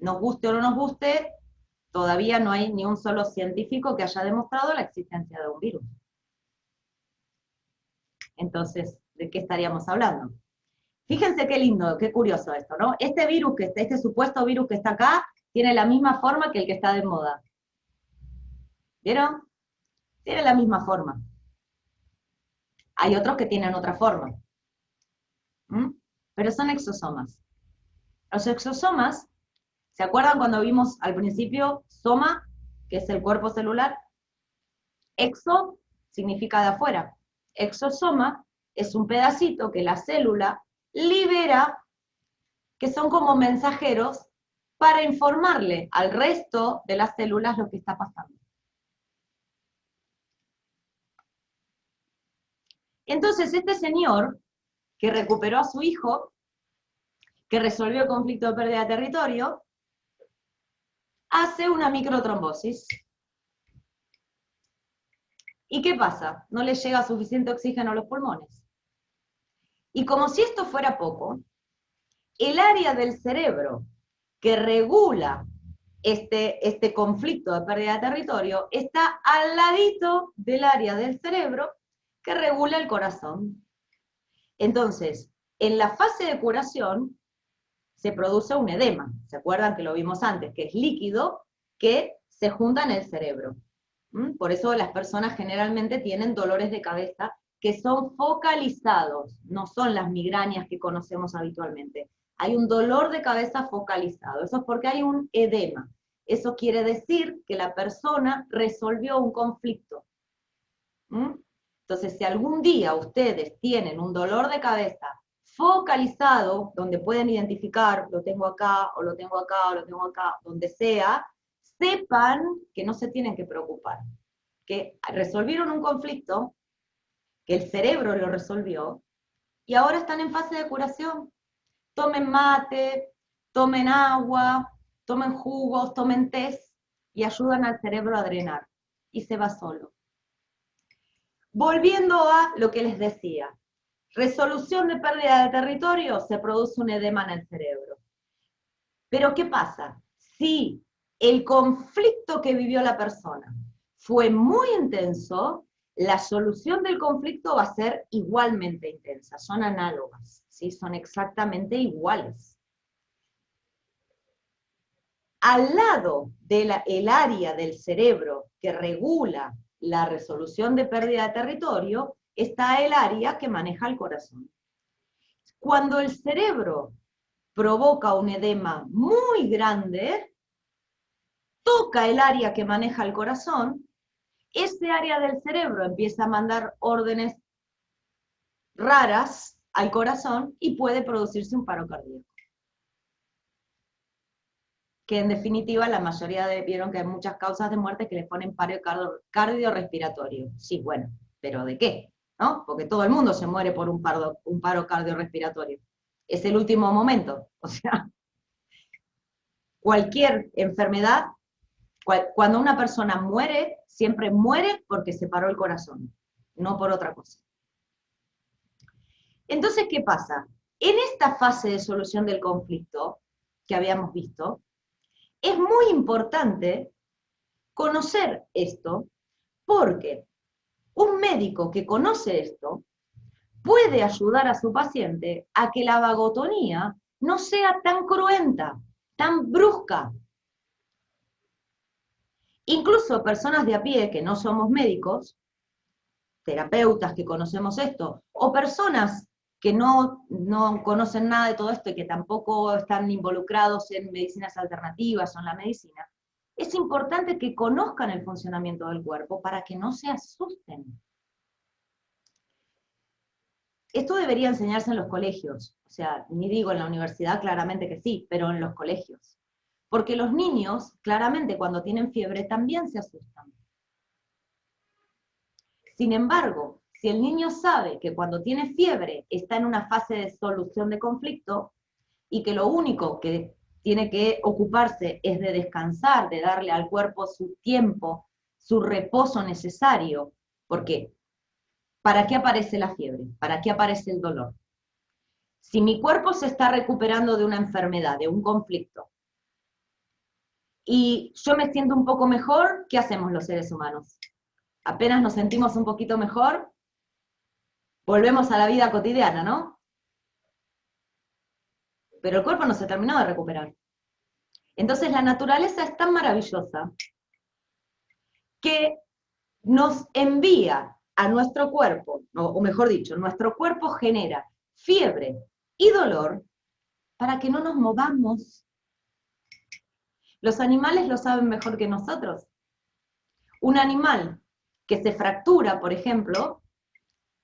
nos guste o no nos guste, todavía no hay ni un solo científico que haya demostrado la existencia de un virus. Entonces, ¿de qué estaríamos hablando? Fíjense qué lindo, qué curioso esto, ¿no? Este virus, este supuesto virus que está acá, tiene la misma forma que el que está de moda. ¿Vieron? Tiene la misma forma. Hay otros que tienen otra forma. ¿Mm? Pero son exosomas. Los exosomas, ¿se acuerdan cuando vimos al principio soma, que es el cuerpo celular? Exo significa de afuera. Exosoma es un pedacito que la célula libera, que son como mensajeros para informarle al resto de las células lo que está pasando. Entonces este señor, que recuperó a su hijo, que resolvió el conflicto de pérdida de territorio, hace una microtrombosis. ¿Y qué pasa? No le llega suficiente oxígeno a los pulmones. Y como si esto fuera poco, el área del cerebro que regula este conflicto de pérdida de territorio está al ladito del área del cerebro que regula el corazón. Entonces, en la fase de curación se produce un edema. ¿Se acuerdan que lo vimos antes? Que es líquido que se junta en el cerebro. Por eso las personas generalmente tienen dolores de cabeza que son focalizados, no son las migrañas que conocemos habitualmente. Hay un dolor de cabeza focalizado, eso es porque hay un edema. Eso quiere decir que la persona resolvió un conflicto. Entonces, si algún día ustedes tienen un dolor de cabeza focalizado, donde pueden identificar, lo tengo acá, o lo tengo acá, o lo tengo acá, donde sea, sepan que no se tienen que preocupar, que resolvieron un conflicto, que el cerebro lo resolvió, y ahora están en fase de curación. Tomen mate, tomen agua, tomen jugos, tomen tés, y ayudan al cerebro a drenar, y se va solo. Volviendo a lo que les decía, resolución de pérdida de territorio, se produce un edema en el cerebro. Pero ¿qué pasa? Si el conflicto que vivió la persona fue muy intenso, la solución del conflicto va a ser igualmente intensa, son análogas, ¿sí? Son exactamente iguales. Al lado del área del cerebro que regula la resolución de pérdida de territorio, está el área que maneja el corazón. Cuando el cerebro provoca un edema muy grande, toca el área que maneja el corazón, ese área del cerebro empieza a mandar órdenes raras al corazón y puede producirse un paro cardíaco. Que en definitiva la mayoría vieron que hay muchas causas de muerte que les ponen paro cardiorrespiratorio. Sí, bueno, pero ¿de qué? ¿No? Porque todo el mundo se muere por un paro cardiorrespiratorio. Es el último momento. O sea, cualquier enfermedad, cuando una persona muere, siempre muere porque se paró el corazón, no por otra cosa. Entonces, ¿qué pasa? En esta fase de solución del conflicto que habíamos visto, es muy importante conocer esto, porque un médico que conoce esto puede ayudar a su paciente a que la vagotonía no sea tan cruenta, tan brusca. Incluso personas de a pie que no somos médicos, terapeutas que conocemos esto, o personas que no conocen nada de todo esto y que tampoco están involucrados en medicinas alternativas o en la medicina, es importante que conozcan el funcionamiento del cuerpo para que no se asusten. Esto debería enseñarse en los colegios, o sea, ni digo en la universidad, claramente que sí, pero en los colegios. Porque los niños, claramente, cuando tienen fiebre, también se asustan. Sin embargo, si el niño sabe que cuando tiene fiebre está en una fase de solución de conflicto y que lo único que tiene que ocuparse es de descansar, de darle al cuerpo su tiempo, su reposo necesario, porque ¿para qué aparece la fiebre? ¿Para qué aparece el dolor? Si mi cuerpo se está recuperando de una enfermedad, de un conflicto, y yo me siento un poco mejor, ¿qué hacemos los seres humanos? Apenas nos sentimos un poquito mejor, volvemos a la vida cotidiana, ¿no? Pero el cuerpo no se terminó de recuperar. Entonces la naturaleza es tan maravillosa que nos envía a nuestro cuerpo, o mejor dicho, nuestro cuerpo genera fiebre y dolor para que no nos movamos. Los animales lo saben mejor que nosotros. Un animal que se fractura, por ejemplo,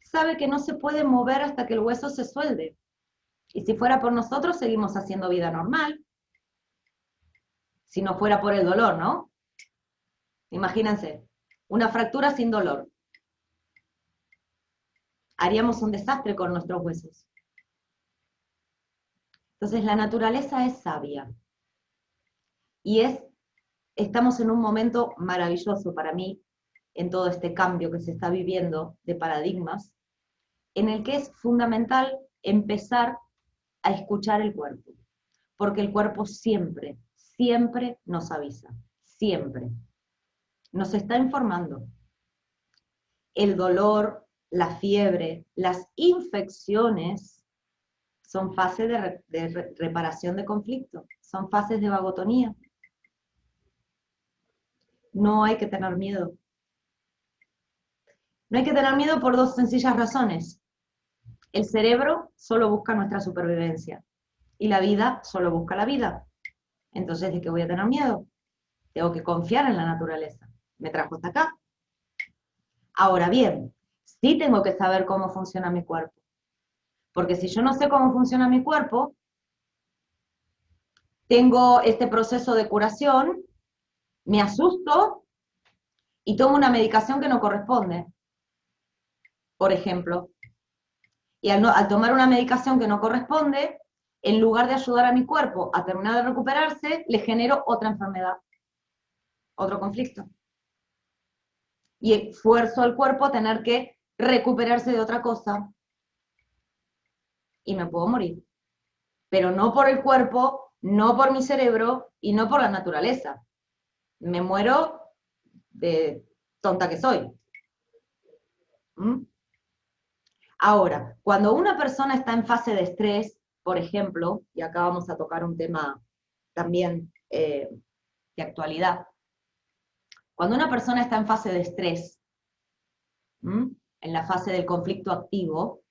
sabe que no se puede mover hasta que el hueso se suelde. Y si fuera por nosotros, seguimos haciendo vida normal. Si no fuera por el dolor, ¿no? Imagínense, una fractura sin dolor. Haríamos un desastre con nuestros huesos. Entonces la naturaleza es sabia. Y estamos en un momento maravilloso para mí, en todo este cambio que se está viviendo de paradigmas, en el que es fundamental empezar a escuchar el cuerpo. Porque el cuerpo siempre, siempre nos avisa. Siempre. Nos está informando. El dolor, la fiebre, las infecciones son fases de reparación de conflicto, son fases de vagotonía. No hay que tener miedo. No hay que tener miedo por dos sencillas razones. El cerebro solo busca nuestra supervivencia y la vida solo busca la vida. Entonces, ¿de qué voy a tener miedo? Tengo que confiar en la naturaleza. Me trajo hasta acá. Ahora bien, sí tengo que saber cómo funciona mi cuerpo. Porque si yo no sé cómo funciona mi cuerpo, tengo este proceso de curación, me asusto y tomo una medicación que no corresponde, por ejemplo. Y al tomar una medicación que no corresponde, en lugar de ayudar a mi cuerpo a terminar de recuperarse, le genero otra enfermedad, otro conflicto. Y esfuerzo al cuerpo a tener que recuperarse de otra cosa. Y me puedo morir. Pero no por el cuerpo, no por mi cerebro y no por la naturaleza. Me muero de tonta que soy. ¿Mm? Ahora, cuando una persona está en fase de estrés, por ejemplo, y acá vamos a tocar un tema también de actualidad, cuando una persona está en fase de estrés, en la fase del conflicto activo,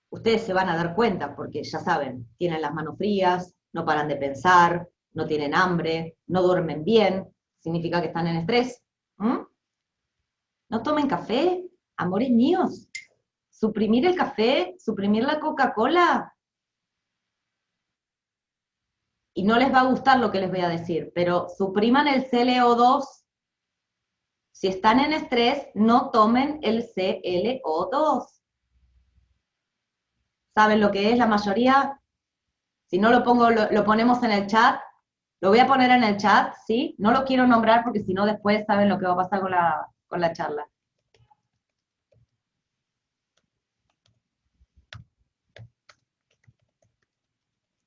ustedes se van a dar cuenta, porque ya saben, tienen las manos frías, no paran de pensar, no tienen hambre, no duermen bien, significa que están en estrés. ¿Mm? No tomen café, amores míos. Suprimir el café, suprimir la Coca-Cola. Y no les va a gustar lo que les voy a decir, pero supriman el CLO2. Si están en estrés, no tomen el CLO2. ¿Saben lo que es la mayoría? Si no lo pongo, lo ponemos en el chat. Lo voy a poner en el chat, ¿sí? No lo quiero nombrar porque si no después saben lo que va a pasar con la charla.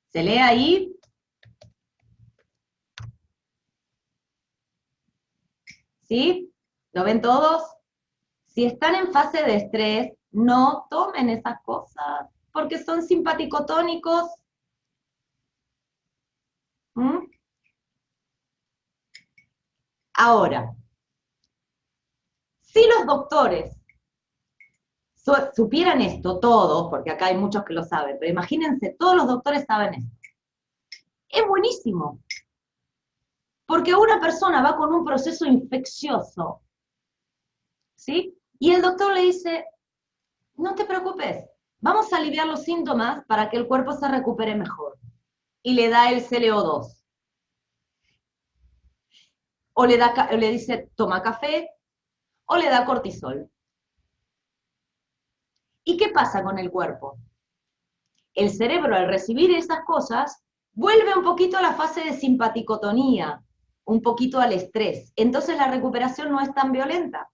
¿Se lee ahí? ¿Sí? ¿Lo ven todos? Si están en fase de estrés, no tomen esas cosas, porque son simpaticotónicos. ¿Mm? Ahora, si los doctores supieran esto, todos, porque acá hay muchos que lo saben, pero imagínense, todos los doctores saben esto. Es buenísimo, porque una persona va con un proceso infeccioso, ¿sí? Y el doctor le dice, no te preocupes, vamos a aliviar los síntomas para que el cuerpo se recupere mejor. Y le da el CLO2. O le dice, toma café, o le da cortisol. ¿Y qué pasa con el cuerpo? El cerebro, al recibir esas cosas, vuelve un poquito a la fase de simpaticotonía, un poquito al estrés. Entonces la recuperación no es tan violenta.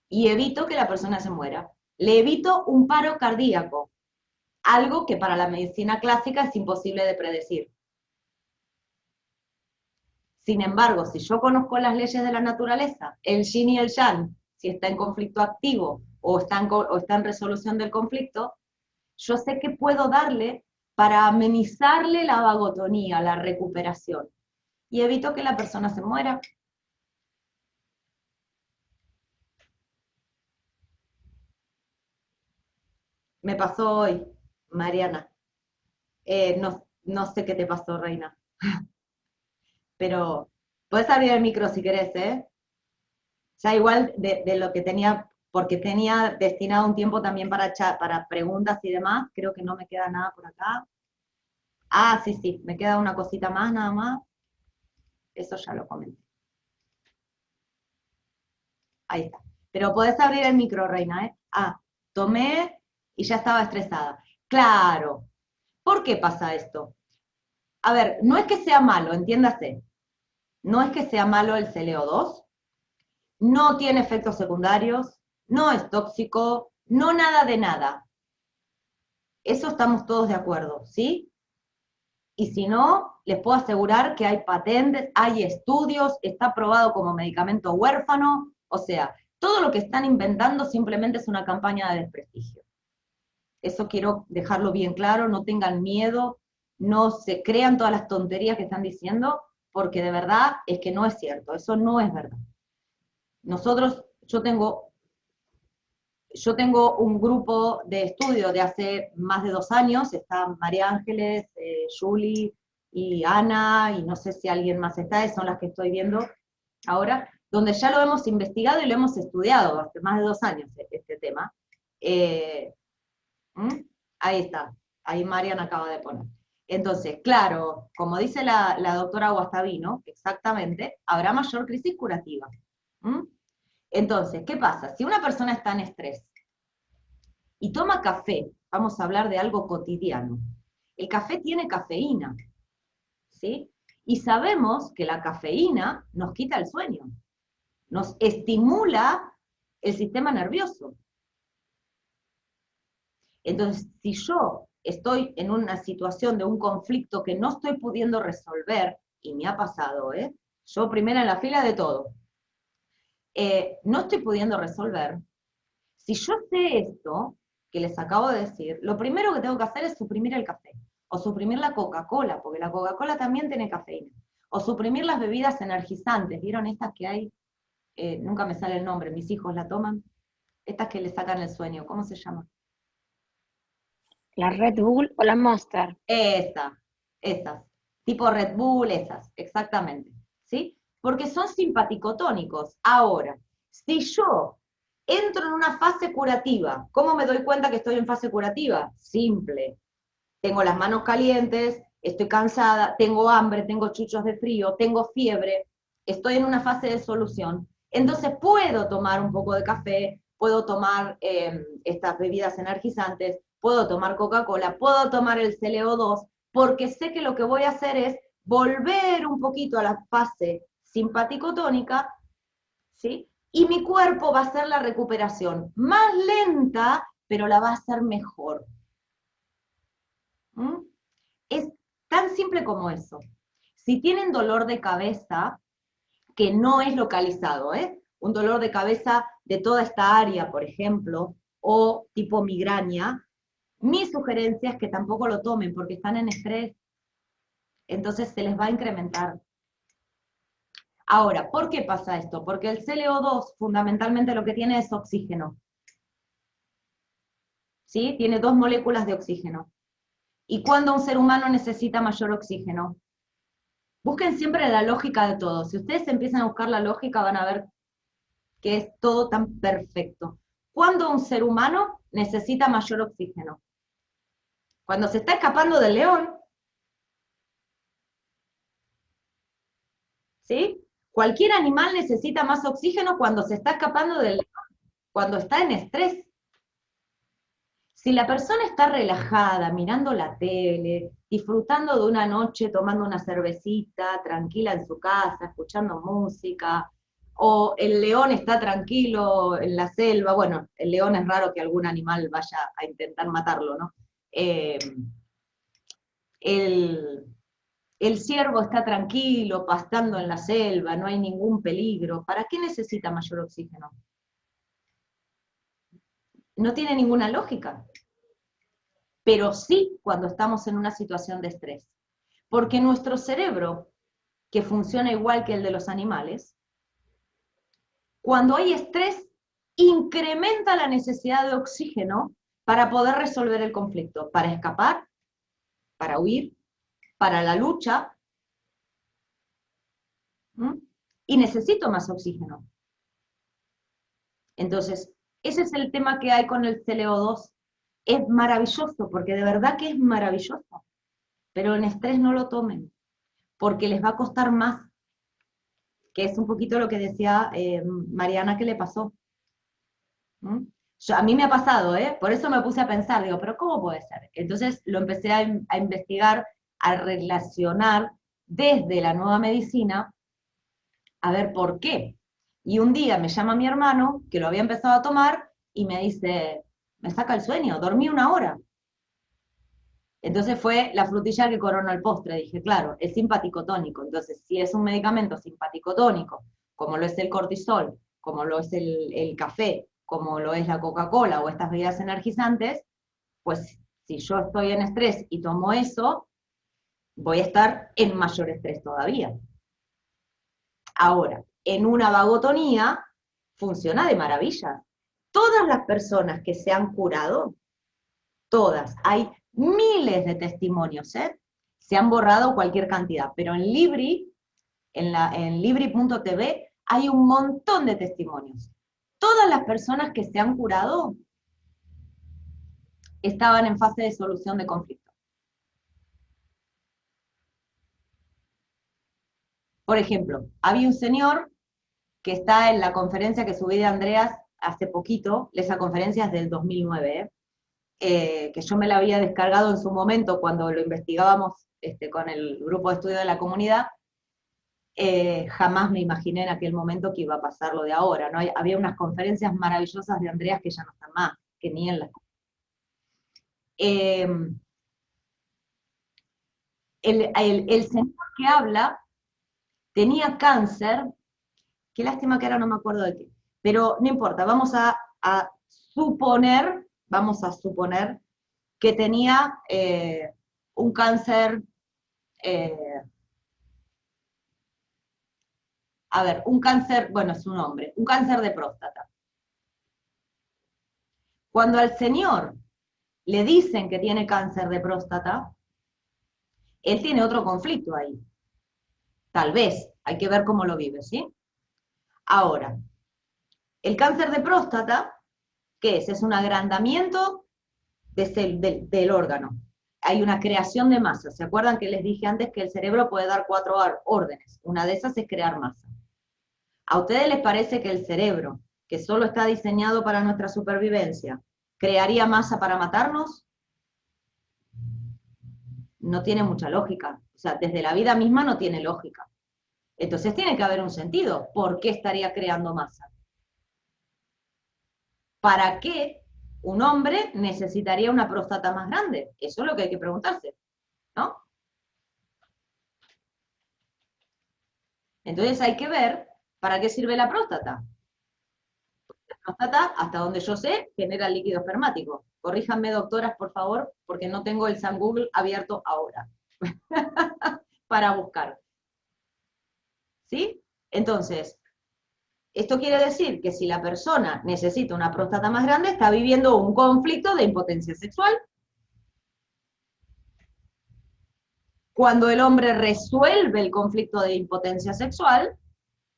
Y evito que la persona se muera. Le evito un paro cardíaco, algo que para la medicina clásica es imposible de predecir. Sin embargo, si yo conozco las leyes de la naturaleza, el yin y el yang, si está en conflicto activo o está en resolución del conflicto, yo sé que puedo darle para amenizarle la vagotonía, la recuperación, y evito que la persona se muera. Me pasó hoy, Mariana. No sé qué te pasó, Reina, pero puedes abrir el micro si querés, ¿eh? Ya igual de lo que tenía, porque tenía destinado un tiempo también para chat, para preguntas y demás, creo que no me queda nada por acá. Ah, sí, sí, me queda una cosita más, nada más. Eso ya lo comenté. Ahí está. Pero podés abrir el micro, Reina, ¿eh? Ah, tomé y ya estaba estresada. Claro. ¿Por qué pasa esto? A ver, no es que sea malo, entiéndase. No es que sea malo el CLO2, no tiene efectos secundarios, no es tóxico, no nada de nada. Eso estamos todos de acuerdo, ¿sí? Y si no, les puedo asegurar que hay patentes, hay estudios, está aprobado como medicamento huérfano, o sea, todo lo que están inventando simplemente es una campaña de desprestigio. Eso quiero dejarlo bien claro, no tengan miedo, no se crean todas las tonterías que están diciendo, porque de verdad es que no es cierto, eso no es verdad. Nosotros, yo tengo un grupo de estudio de hace más de 2 años, está María Ángeles, Julie y Ana, y no sé si alguien más está, son las que estoy viendo ahora, donde ya lo hemos investigado y lo hemos estudiado hace más de 2 años este tema. Eh, ¿Mm? Ahí está, ahí Marian acaba de poner. Entonces, claro, como dice la doctora Guastavino, exactamente, habrá mayor crisis curativa. ¿Mm? Entonces, ¿qué pasa? Si una persona está en estrés y toma café, vamos a hablar de algo cotidiano, el café tiene cafeína, ¿sí? Y sabemos que la cafeína nos quita el sueño, nos estimula el sistema nervioso. Entonces, si yo estoy en una situación de un conflicto que no estoy pudiendo resolver, y me ha pasado, yo primera en la fila de todo, no estoy pudiendo resolver, si yo sé esto que les acabo de decir, lo primero que tengo que hacer es suprimir el café, o suprimir la Coca-Cola, porque la Coca-Cola también tiene cafeína, o suprimir las bebidas energizantes, ¿vieron estas que hay? Nunca me sale el nombre, mis hijos la toman, estas que le sacan el sueño, ¿cómo se llama? La Red Bull o la Monster. Esas. tipo Red Bull, esas, exactamente, ¿sí? Porque son simpaticotónicos. Ahora, si yo entro en una fase curativa, ¿cómo me doy cuenta que estoy en fase curativa? Simple. Tengo las manos calientes, estoy cansada, tengo hambre, tengo chuchos de frío, tengo fiebre, estoy en una fase de solución. Entonces puedo tomar un poco de café, puedo tomar estas bebidas energizantes, puedo tomar Coca-Cola, puedo tomar el CLO2, porque sé que lo que voy a hacer es volver un poquito a la fase simpático-tónica, ¿sí? Y mi cuerpo va a hacer la recuperación más lenta, pero la va a hacer mejor. ¿Mm? Es tan simple como eso. Si tienen dolor de cabeza, que no es localizado, un dolor de cabeza de toda esta área, por ejemplo, o tipo migraña, mi sugerencia es que tampoco lo tomen porque están en estrés, entonces se les va a incrementar. Ahora, ¿por qué pasa esto? Porque el CLO2 fundamentalmente lo que tiene es oxígeno, ¿sí? Tiene 2 moléculas de oxígeno. ¿Y cuándo un ser humano necesita mayor oxígeno? Busquen siempre la lógica de todo. Si ustedes empiezan a buscar la lógica, van a ver que es todo tan perfecto. ¿Cuándo un ser humano necesita mayor oxígeno? Cuando se está escapando del león, ¿sí? Cualquier animal necesita más oxígeno cuando se está escapando del león, cuando está en estrés. Si la persona está relajada, mirando la tele, disfrutando de una noche, tomando una cervecita, tranquila en su casa, escuchando música, o el león está tranquilo en la selva, bueno, el león es raro que algún animal vaya a intentar matarlo, ¿no? Eh, el, el ciervo está tranquilo, pastando en la selva, no hay ningún peligro. ¿Para qué necesita mayor oxígeno? No tiene ninguna lógica. Pero sí cuando estamos en una situación de estrés. Porque nuestro cerebro, que funciona igual que el de los animales, cuando hay estrés, incrementa la necesidad de oxígeno para poder resolver el conflicto, para escapar, para huir, para la lucha, ¿m? Y necesito más oxígeno. Entonces, ese es el tema que hay con el CLO2. Es maravilloso, porque de verdad que es maravilloso, pero en estrés no lo tomen, porque les va a costar más, que es un poquito lo que decía Mariana que le pasó. ¿Mm? A mí me ha pasado, por eso me puse a pensar, digo, pero ¿cómo puede ser? Entonces lo empecé a investigar, a relacionar desde la nueva medicina, a ver por qué. Y un día me llama mi hermano, que lo había empezado a tomar, y me dice, me saca el sueño, dormí 1 hora. Entonces fue la frutilla que coronó el postre. Dije, claro, es simpaticotónico. Entonces, si es un medicamento simpaticotónico, como lo es el cortisol, como lo es el café, como lo es la Coca-Cola o estas bebidas energizantes, pues si yo estoy en estrés y tomo eso, voy a estar en mayor estrés todavía. Ahora, en una vagotonía funciona de maravilla. Todas las personas que se han curado, todas, hay miles de testimonios, se han borrado cualquier cantidad, pero en Libri, en libri.tv, hay un montón de testimonios. Todas las personas que se han curado estaban en fase de solución de conflicto. Por ejemplo, había un señor que está en la conferencia que subí de Andreas hace poquito, esa conferencia es del 2009, que yo me la había descargado en su momento cuando lo investigábamos con el grupo de estudio de la comunidad. Jamás me imaginé en aquel momento que iba a pasar lo de ahora, ¿no? Había unas conferencias maravillosas de Andreas que ya no están más, que ni en las... Eh, el señor que habla tenía cáncer, qué lástima que ahora no me acuerdo de qué, pero no importa, a vamos a suponer que tenía un cáncer, un cáncer, bueno, es un hombre, un cáncer de próstata. Cuando al señor le dicen que tiene cáncer de próstata, Él tiene otro conflicto ahí. Tal vez, hay que ver cómo lo vive, ¿sí? Ahora, el cáncer de próstata, ¿qué es? Es un agrandamiento del órgano. Hay una creación de masa. ¿Se acuerdan que les dije antes que el cerebro puede dar 4 órdenes? Una de esas es crear masa. ¿A ustedes les parece que el cerebro, que solo está diseñado para nuestra supervivencia, crearía masa para matarnos? No tiene mucha lógica. O sea, desde la vida misma no tiene lógica. Entonces tiene que haber un sentido. ¿Por qué estaría creando masa? ¿Para qué un hombre necesitaría una próstata más grande? Eso es lo que hay que preguntarse, ¿no? Entonces hay que ver para qué sirve la próstata. La próstata, hasta donde yo sé, genera líquido espermático. Corríjanme, doctoras, por favor, porque no tengo el San Google abierto ahora para buscar. ¿Sí? Entonces, esto quiere decir que si la persona necesita una próstata más grande, está viviendo un conflicto de impotencia sexual. Cuando el hombre resuelve el conflicto de impotencia sexual,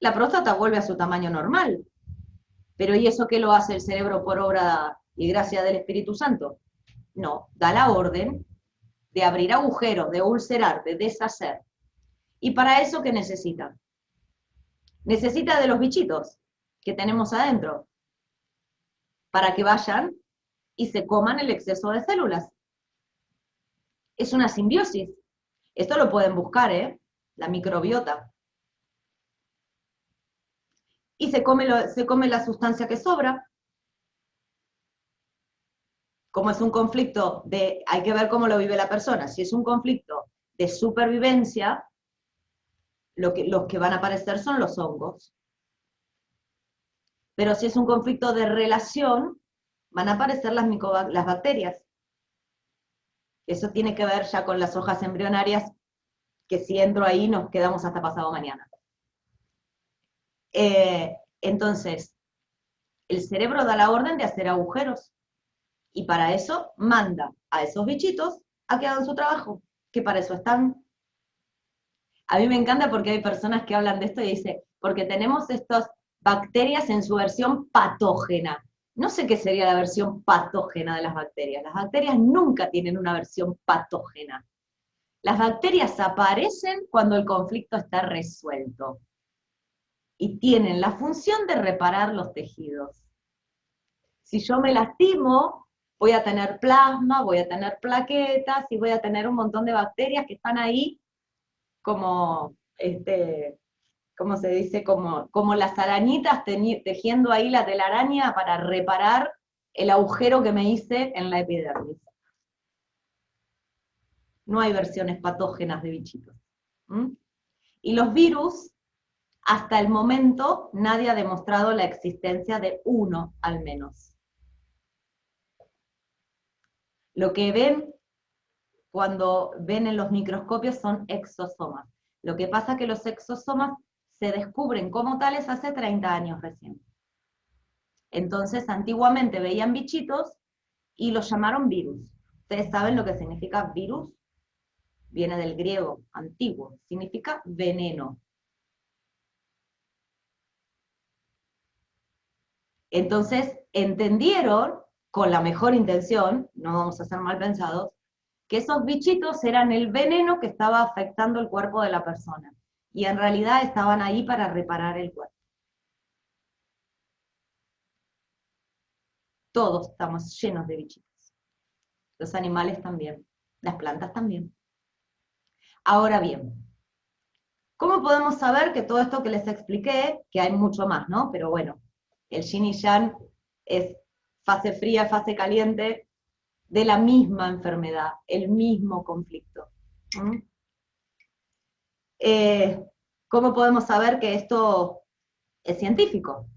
la próstata vuelve a su tamaño normal. Pero ¿y eso qué lo hace el cerebro por obra y gracia del Espíritu Santo? No, da la orden de abrir agujeros, de ulcerar, de deshacer. ¿Y para eso qué necesita? Necesita de los bichitos que tenemos adentro, para que vayan y se coman el exceso de células. Es una simbiosis. Esto lo pueden buscar, la microbiota. Y se come la sustancia que sobra. Como es un conflicto hay que ver cómo lo vive la persona. Si es un conflicto de supervivencia, los que van a aparecer son los hongos. Pero si es un conflicto de relación, van a aparecer las bacterias. Eso tiene que ver ya con las hojas embrionarias, que si entro ahí nos quedamos hasta pasado mañana. Entonces, el cerebro da la orden de hacer agujeros, y para eso manda a esos bichitos a que hagan su trabajo, que para eso están. A mí me encanta porque hay personas que hablan de esto y dicen, porque tenemos estas bacterias en su versión patógena. No sé qué sería la versión patógena de las bacterias. Las bacterias nunca tienen una versión patógena. Las bacterias aparecen cuando el conflicto está resuelto y tienen la función de reparar los tejidos. Si yo me lastimo, voy a tener plasma, voy a tener plaquetas y voy a tener un montón de bacterias que están ahí como, ¿cómo se dice? Como las arañitas tejiendo ahí la telaraña para reparar el agujero que me hice en la epidermis. No hay versiones patógenas de bichitos. Y los virus, hasta el momento, nadie ha demostrado la existencia de uno al menos. Lo que ven cuando ven en los microscopios son exosomas. Lo que pasa es que los exosomas se descubren como tales hace 30 años recién. Entonces, antiguamente veían bichitos y los llamaron virus. ¿Ustedes saben lo que significa virus? Viene del griego antiguo, significa veneno. Entonces, entendieron, con la mejor intención, no vamos a ser mal pensados, que esos bichitos eran el veneno que estaba afectando el cuerpo de la persona. Y en realidad estaban ahí para reparar el cuerpo. Todos estamos llenos de bichitos. Los animales también, las plantas también. Ahora bien, ¿cómo podemos saber que todo esto que les expliqué, que hay mucho más, ¿no? Pero bueno, el yin y yang es fase fría, fase caliente, de la misma enfermedad, el mismo conflicto. ¿Cómo podemos saber que esto es científico?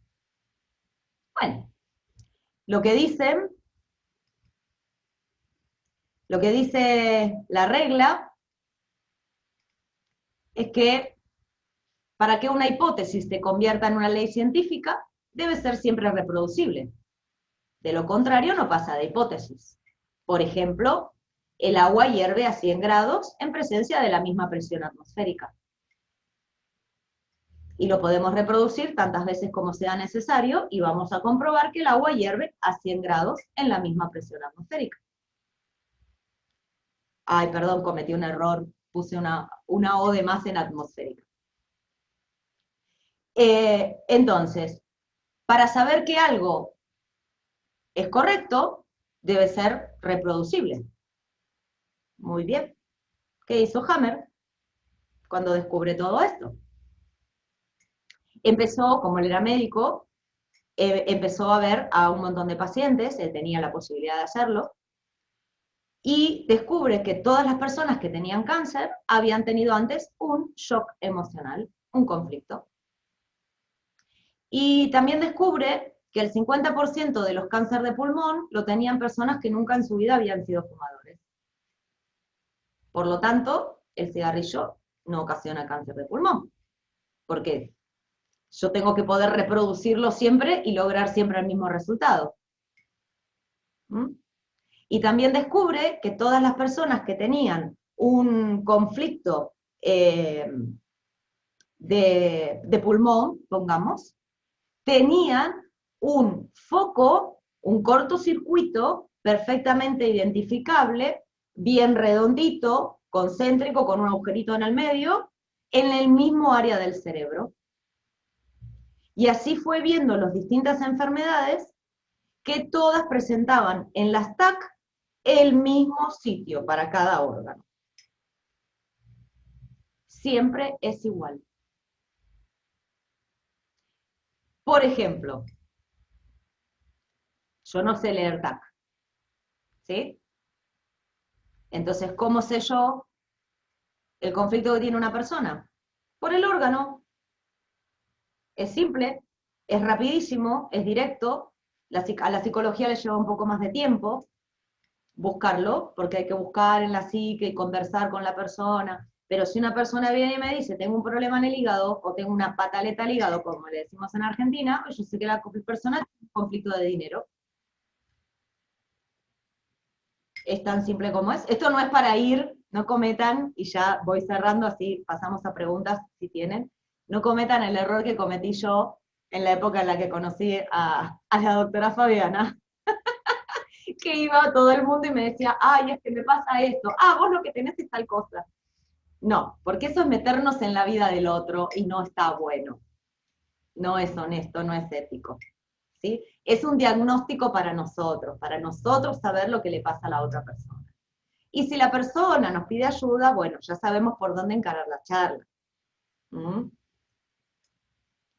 Bueno, lo que dice la regla es que para que una hipótesis se convierta en una ley científica, debe ser siempre reproducible. De lo contrario, no pasa de hipótesis. Por ejemplo, El agua hierve a 100 grados en presencia de la misma presión atmosférica. Y lo podemos reproducir tantas veces como sea necesario y vamos a comprobar que el agua hierve a 100 grados en la misma presión atmosférica. Ay, perdón, cometí un error, puse una O de más en atmosférica. Entonces, para saber que algo es correcto, debe ser reproducible. Muy bien. ¿Qué hizo Hammer cuando descubre todo esto? Empezó, como él era médico, empezó a ver a un montón de pacientes, él tenía la posibilidad de hacerlo, y descubre que todas las personas que tenían cáncer habían tenido antes un shock emocional, un conflicto. Y también descubre que el 50% de los cánceres de pulmón lo tenían personas que nunca en su vida habían sido fumadores. Por lo tanto, el cigarrillo no ocasiona cáncer de pulmón, porque yo tengo que poder reproducirlo siempre y lograr siempre el mismo resultado. ¿Mm? Y también descubre que todas las personas que tenían un conflicto de pulmón, pongamos, tenían un foco, un cortocircuito perfectamente identificable, bien redondito, concéntrico, con un agujerito en el medio, en el mismo área del cerebro. Y así fue viendo las distintas enfermedades que todas presentaban en las TAC el mismo sitio para cada órgano. Siempre es igual. Por ejemplo, yo no sé leer TAC, ¿sí? Entonces, ¿cómo sé yo el conflicto que tiene una persona? Por el órgano. Es simple, es rapidísimo, es directo. A la psicología le lleva un poco más de tiempo buscarlo, porque hay que buscar en la psique y conversar con la persona. Pero si una persona viene y me dice, tengo un problema en el hígado, o tengo una pataleta al hígado, como le decimos en Argentina, yo sé que la persona tiene un conflicto de dinero. Es tan simple como es. Esto no es para ir, no cometan, y ya voy cerrando, así pasamos a preguntas si tienen, no cometan el error que cometí yo en la época en la que conocí a la doctora Fabiana, que iba a todo el mundo y me decía, ay, es que me pasa esto, vos lo que tenés es tal cosa. No, porque eso es meternos en la vida del otro y no está bueno. No es honesto, no es ético. ¿Sí? Es un diagnóstico para nosotros saber lo que le pasa a la otra persona. Y si la persona nos pide ayuda, bueno, ya sabemos por dónde encarar la charla. ¿Mm?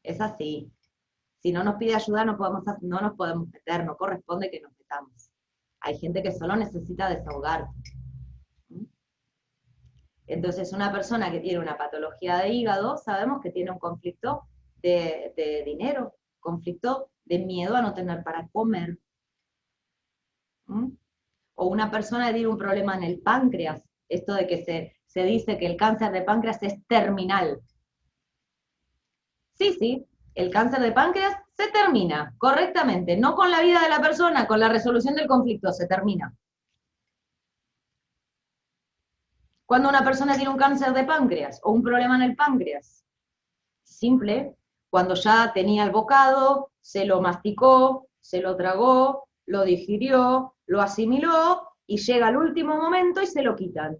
Es así. Si no nos pide ayuda, no nos podemos meter, no corresponde que nos metamos. Hay gente que solo necesita desahogarse. ¿Mm? Entonces, una persona que tiene una patología de hígado, sabemos que tiene un conflicto de dinero, conflicto de miedo a no tener para comer. ¿Mm? O una persona que tiene un problema en el páncreas, esto de que se dice que el cáncer de páncreas es terminal. Sí, el cáncer de páncreas se termina correctamente, no con la vida de la persona, con la resolución del conflicto, se termina. Cuando una persona tiene un cáncer de páncreas o un problema en el páncreas, simple, cuando ya tenía el bocado, se lo masticó, se lo tragó, lo digirió, lo asimiló y llega al último momento y se lo quitan.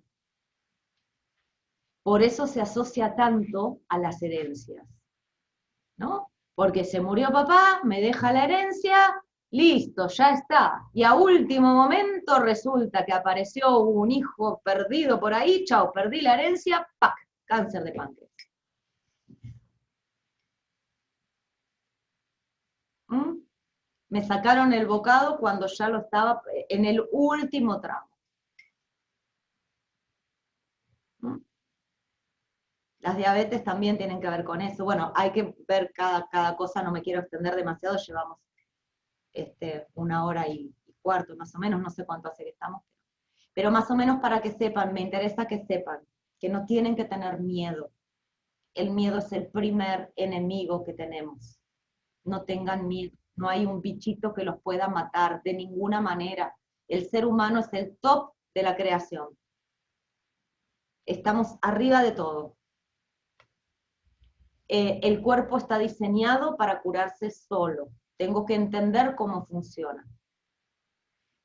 Por eso se asocia tanto a las herencias, ¿no? Porque se murió papá, me deja la herencia, listo, ya está. Y a último momento resulta que apareció un hijo perdido por ahí, chao, perdí la herencia, ¡pac! Cáncer de páncreas. ¿Mm? Me sacaron el bocado cuando ya lo estaba en el último tramo. ¿Mm? Las diabetes también tienen que ver con eso. Bueno, hay que ver cada cosa, no me quiero extender demasiado, llevamos 1 hora y cuarto más o menos, no sé cuánto hace que estamos, pero más o menos para que sepan, me interesa que sepan que no tienen que tener miedo. El miedo es el primer enemigo que tenemos. No tengan miedo, no hay un bichito que los pueda matar de ninguna manera. El ser humano es el top de la creación. Estamos arriba de todo. El cuerpo está diseñado para curarse solo. Tengo que entender cómo funciona.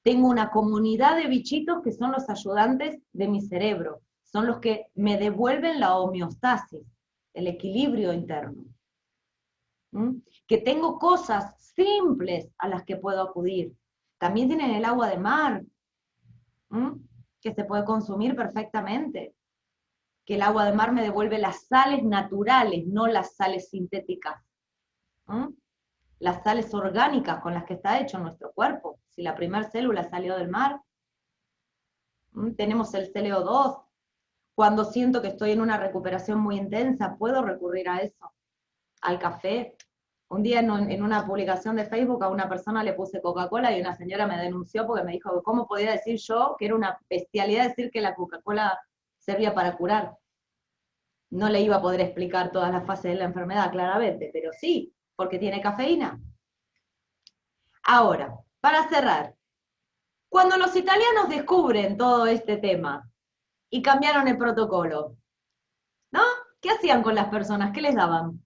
Tengo una comunidad de bichitos que son los ayudantes de mi cerebro. Son los que me devuelven la homeostasis, el equilibrio interno. Que tengo cosas simples a las que puedo acudir. También tienen el agua de mar, que se puede consumir perfectamente. Que el agua de mar me devuelve las sales naturales, no las sales sintéticas. Las sales orgánicas con las que está hecho nuestro cuerpo. Si la primera célula salió del mar, tenemos el CO2. Cuando siento que estoy en una recuperación muy intensa, puedo recurrir a eso, al café. Un día en una publicación de Facebook a una persona le puse Coca-Cola y una señora me denunció porque me dijo, ¿cómo podía decir yo que era una bestialidad decir que la Coca-Cola servía para curar? No le iba a poder explicar todas las fases de la enfermedad, claramente, pero sí, porque tiene cafeína. Ahora, para cerrar, cuando los italianos descubren todo este tema y cambiaron el protocolo, ¿no? ¿Qué hacían con las personas? ¿Qué les daban?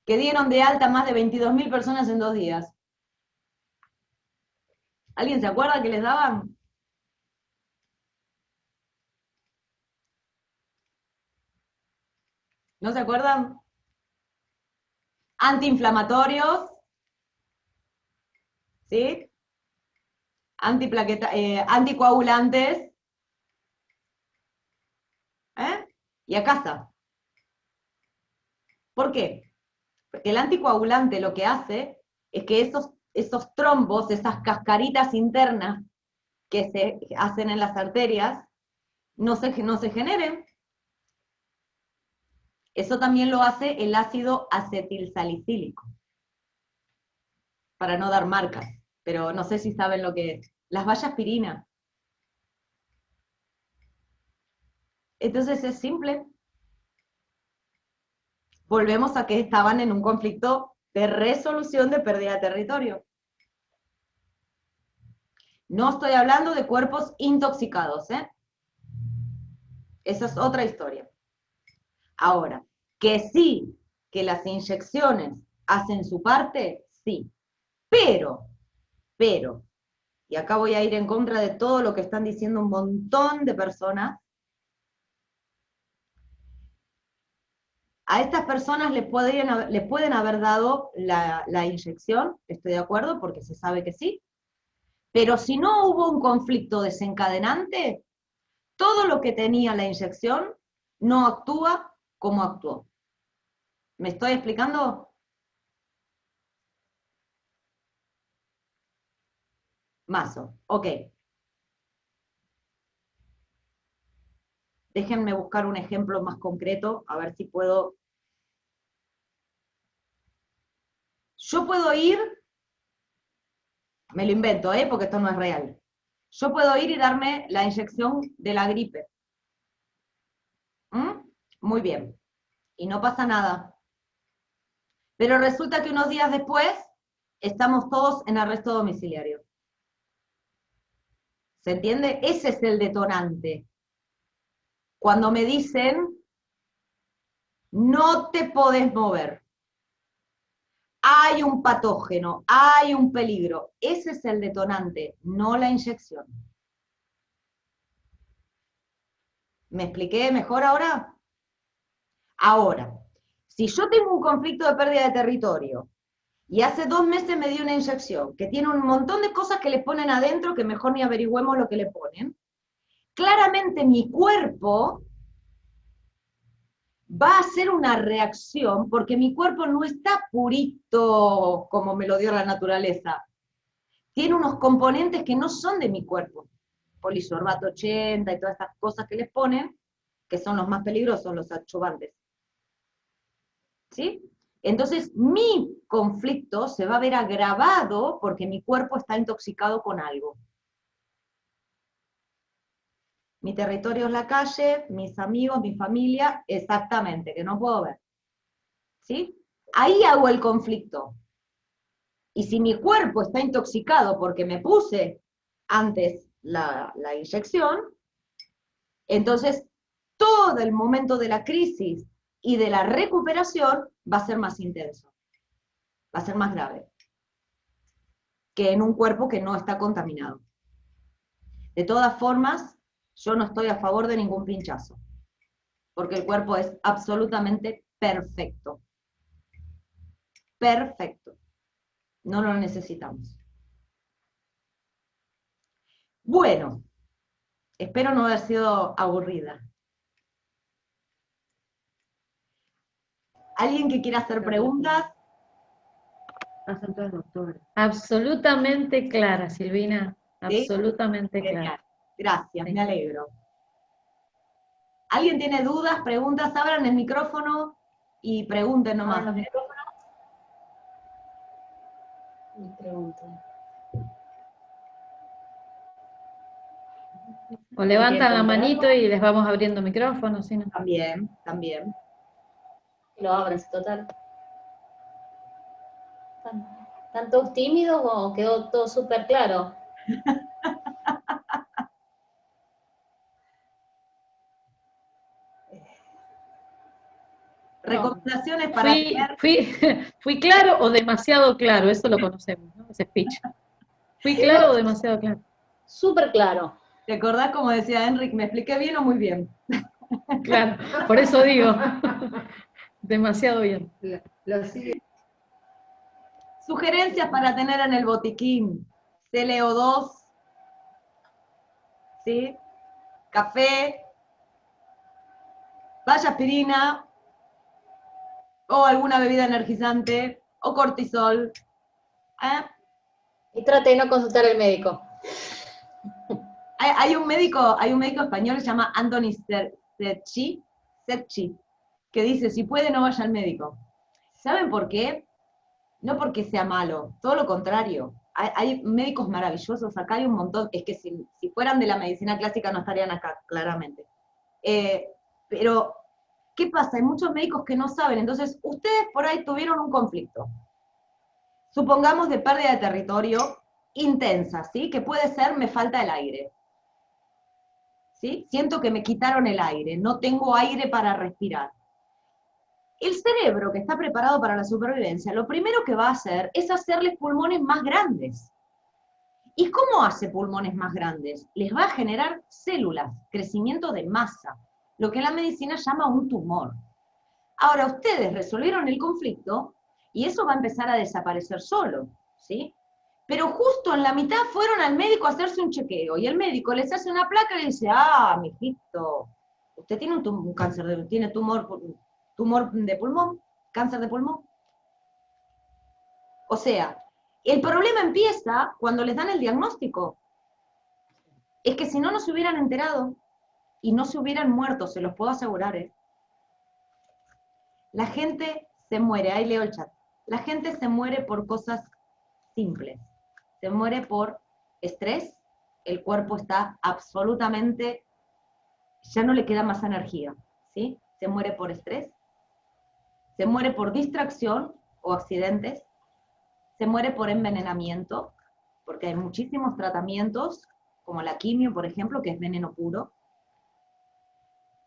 Que dieron de alta más de 22.000 personas en 2 días. ¿Alguien se acuerda qué les daban? ¿No se acuerdan? Antiinflamatorios, ¿sí? Anticoagulantes, y a casa. ¿Por qué? Porque el anticoagulante lo que hace es que esos trombos, esas cascaritas internas que se hacen en las arterias, no se generen. Eso también lo hace el ácido acetilsalicílico, para no dar marcas, pero no sé si saben lo que es. Las vallaspirinas. Entonces es simple. Volvemos a que estaban en un conflicto de resolución de pérdida de territorio. No estoy hablando de cuerpos intoxicados, ¿eh? Esa es otra historia. Ahora, que sí, que las inyecciones hacen su parte, sí. Pero, y acá voy a ir en contra de todo lo que están diciendo un montón de personas, a estas personas les pueden haber dado la inyección, estoy de acuerdo, porque se sabe que sí, pero si no hubo un conflicto desencadenante, todo lo que tenía la inyección no actúa como actuó. ¿Me estoy explicando? Mazo, ok. Déjenme buscar un ejemplo más concreto, a ver si puedo. Yo puedo ir, me lo invento, porque esto no es real. Yo puedo ir y darme la inyección de la gripe. Muy bien. Y no pasa nada. Pero resulta que unos días después estamos todos en arresto domiciliario. ¿Se entiende? Ese es el detonante. Cuando me dicen, no te podés mover. Hay un patógeno, hay un peligro. Ese es el detonante, no la inyección. ¿Me expliqué mejor ahora? Ahora, si yo tengo un conflicto de pérdida de territorio y hace 2 meses me dio una inyección que tiene un montón de cosas que les ponen adentro que mejor ni averigüemos lo que le ponen, claramente mi cuerpo va a hacer una reacción porque mi cuerpo no está purito como me lo dio la naturaleza. Tiene unos componentes que no son de mi cuerpo. Polisorbato 80 y todas estas cosas que les ponen, que son los más peligrosos, los adjuvantes. ¿Sí? Entonces, mi conflicto se va a ver agravado porque mi cuerpo está intoxicado con algo. Mi territorio es la calle, mis amigos, mi familia, exactamente, que no puedo ver. ¿Sí? Ahí hago el conflicto. Y si mi cuerpo está intoxicado porque me puse antes la inyección, entonces todo el momento de la crisis y de la recuperación va a ser más intenso, va a ser más grave que en un cuerpo que no está contaminado. De todas formas, yo no estoy a favor de ningún pinchazo, porque el cuerpo es absolutamente perfecto. Perfecto. No lo necesitamos. Bueno, espero no haber sido aburrida. ¿Alguien que quiera hacer preguntas? Pasan todas doctoras. Absolutamente clara, Silvina. ¿Sí? Absolutamente Genial. clara. Gracias, Sí. me alegro. ¿Alguien tiene dudas, preguntas? Abran el micrófono y pregunten nomás. Abran los micrófonos y pregunten. O levantan la preguntar manito algo? y les vamos abriendo micrófonos, ¿sí? ¿No? También, también. Lo abras, total. ¿Están todos tímidos o quedó todo súper claro? Recomendaciones para tener. Fui claro o demasiado claro, eso lo conocemos, ¿no? Ese speech. ¿Fui claro o demasiado claro? Súper claro. ¿Te acordás como decía Enric? ¿Me expliqué bien o muy bien? Claro, por eso digo, demasiado bien. Lo sigue. Sugerencias para tener en el botiquín. CLO2, ¿sí? Café, vaya aspirina, o alguna bebida energizante, o cortisol. ¿Eh? Y trate de no consultar al médico. Hay un médico español que se llama Anthony Secchi, que dice, si puede no vaya al médico. ¿Saben por qué? No porque sea malo, todo lo contrario. Hay médicos maravillosos, acá hay un montón, es que si fueran de la medicina clásica no estarían acá, claramente. Pero, ¿qué pasa? Hay muchos médicos que no saben, entonces ustedes por ahí tuvieron un conflicto, supongamos de pérdida de territorio intensa, ¿sí? Que puede ser, me falta el aire. ¿Sí? Siento que me quitaron el aire, no tengo aire para respirar. El cerebro, que está preparado para la supervivencia, lo primero que va a hacer es hacerles pulmones más grandes. ¿Y cómo hace pulmones más grandes? Les va a generar células, crecimiento de masa, lo que la medicina llama un tumor. Ahora ustedes resolvieron el conflicto y eso va a empezar a desaparecer solo, ¿sí? Pero justo en la mitad fueron al médico a hacerse un chequeo y el médico les hace una placa y le dice, mijito, usted tiene un cáncer, tiene tumor de pulmón, cáncer de pulmón. O sea, el problema empieza cuando les dan el diagnóstico. Es que si no, no se hubieran enterado y no se hubieran muerto, se los puedo asegurar, ¿eh? La gente se muere, ahí leo el chat, la gente se muere por cosas simples. Se muere por estrés, el cuerpo está absolutamente, ya no le queda más energía, ¿sí? Se muere por estrés, se muere por distracción o accidentes, se muere por envenenamiento, porque hay muchísimos tratamientos, como la quimio, por ejemplo, que es veneno puro.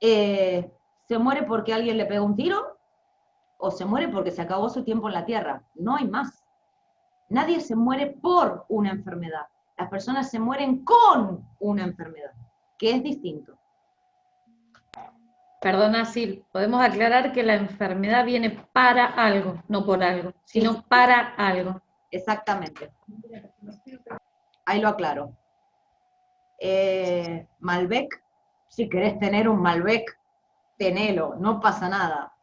Se muere porque alguien le pega un tiro, o se muere porque se acabó su tiempo en la Tierra. No hay más. Nadie se muere por una enfermedad. Las personas se mueren con una enfermedad, que es distinto. Perdona, Sil, podemos aclarar que la enfermedad viene para algo, no por algo, sino Sí. para algo. Exactamente. Ahí lo aclaro. Malbec, si querés tener un Malbec, tenelo, no pasa nada.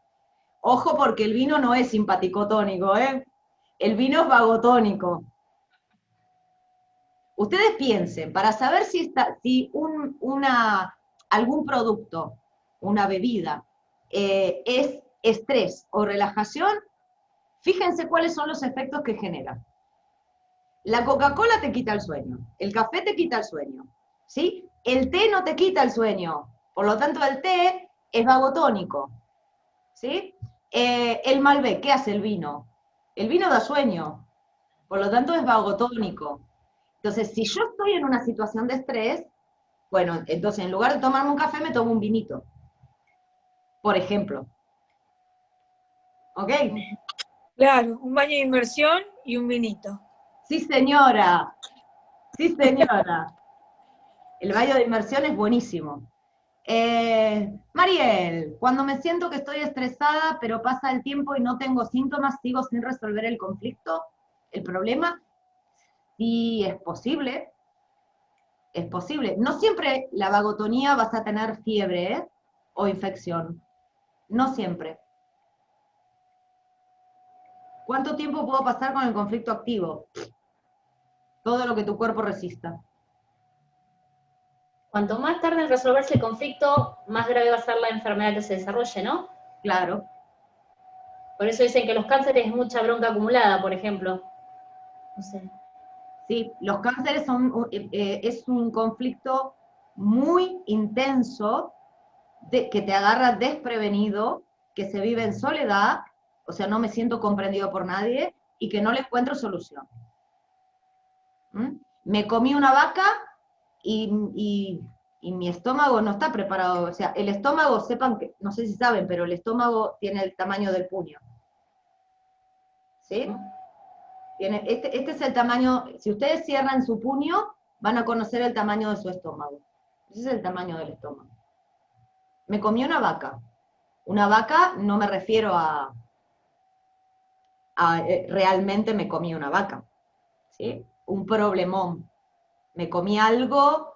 Ojo porque el vino no es simpaticotónico, ¿eh? El vino es vagotónico. Ustedes piensen, para saber si algún producto, una bebida, es estrés o relajación, fíjense cuáles son los efectos que genera. La Coca-Cola te quita el sueño, el café te quita el sueño, ¿sí? El té no te quita el sueño, por lo tanto el té es vagotónico, ¿sí? El Malbec, ¿qué hace el vino? El vino da sueño, por lo tanto es vagotónico. Entonces, si yo estoy en una situación de estrés, bueno, entonces en lugar de tomarme un café, me tomo un vinito, por ejemplo. ¿Ok? Claro, un baño de inmersión y un vinito. Sí, señora. Sí, señora. El baño de inmersión es buenísimo. Mariel, cuando me siento que estoy estresada, pero pasa el tiempo y no tengo síntomas, ¿sigo sin resolver el conflicto, el problema? Sí, es posible. Es posible. No siempre la vagotonía vas a tener fiebre, ¿eh? O infección. No siempre. ¿Cuánto tiempo puedo pasar con el conflicto activo? Todo lo que tu cuerpo resista. Cuanto más tarde en resolverse el conflicto, más grave va a ser la enfermedad que se desarrolle, ¿no? Claro. Por eso dicen que los cánceres es mucha bronca acumulada, por ejemplo. No sé. Sí, los cánceres es un conflicto muy intenso que te agarra desprevenido, que se vive en soledad, o sea, no me siento comprendido por nadie y que no le encuentro solución. ¿Mm? Me comí una vaca y mi estómago no está preparado. O sea, el estómago, sepan que, no sé si saben, pero el estómago tiene el tamaño del puño. ¿Sí? Este es el tamaño, si ustedes cierran su puño, van a conocer el tamaño de su estómago. Ese es el tamaño del estómago. Me comí una vaca. Una vaca no me refiero a realmente me comí una vaca. ¿Sí? Un problemón. Me comí algo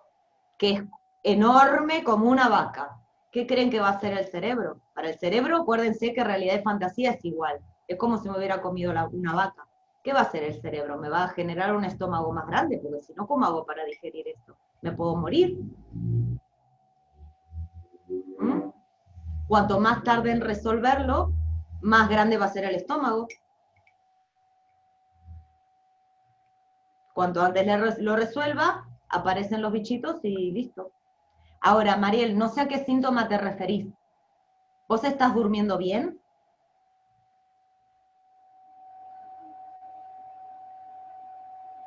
que es enorme como una vaca. ¿Qué creen que va a hacer el cerebro? Para el cerebro, acuérdense que realidad y fantasía es igual. Es como si me hubiera comido una vaca. ¿Qué va a hacer el cerebro? Me va a generar un estómago más grande, porque si no, ¿cómo hago para digerir esto? ¿Me puedo morir? ¿Mm? Cuanto más tarde en resolverlo, más grande va a ser el estómago. Cuanto antes lo resuelva, aparecen los bichitos y listo. Ahora, Mariel, no sé a qué síntoma te referís. ¿Vos estás durmiendo bien?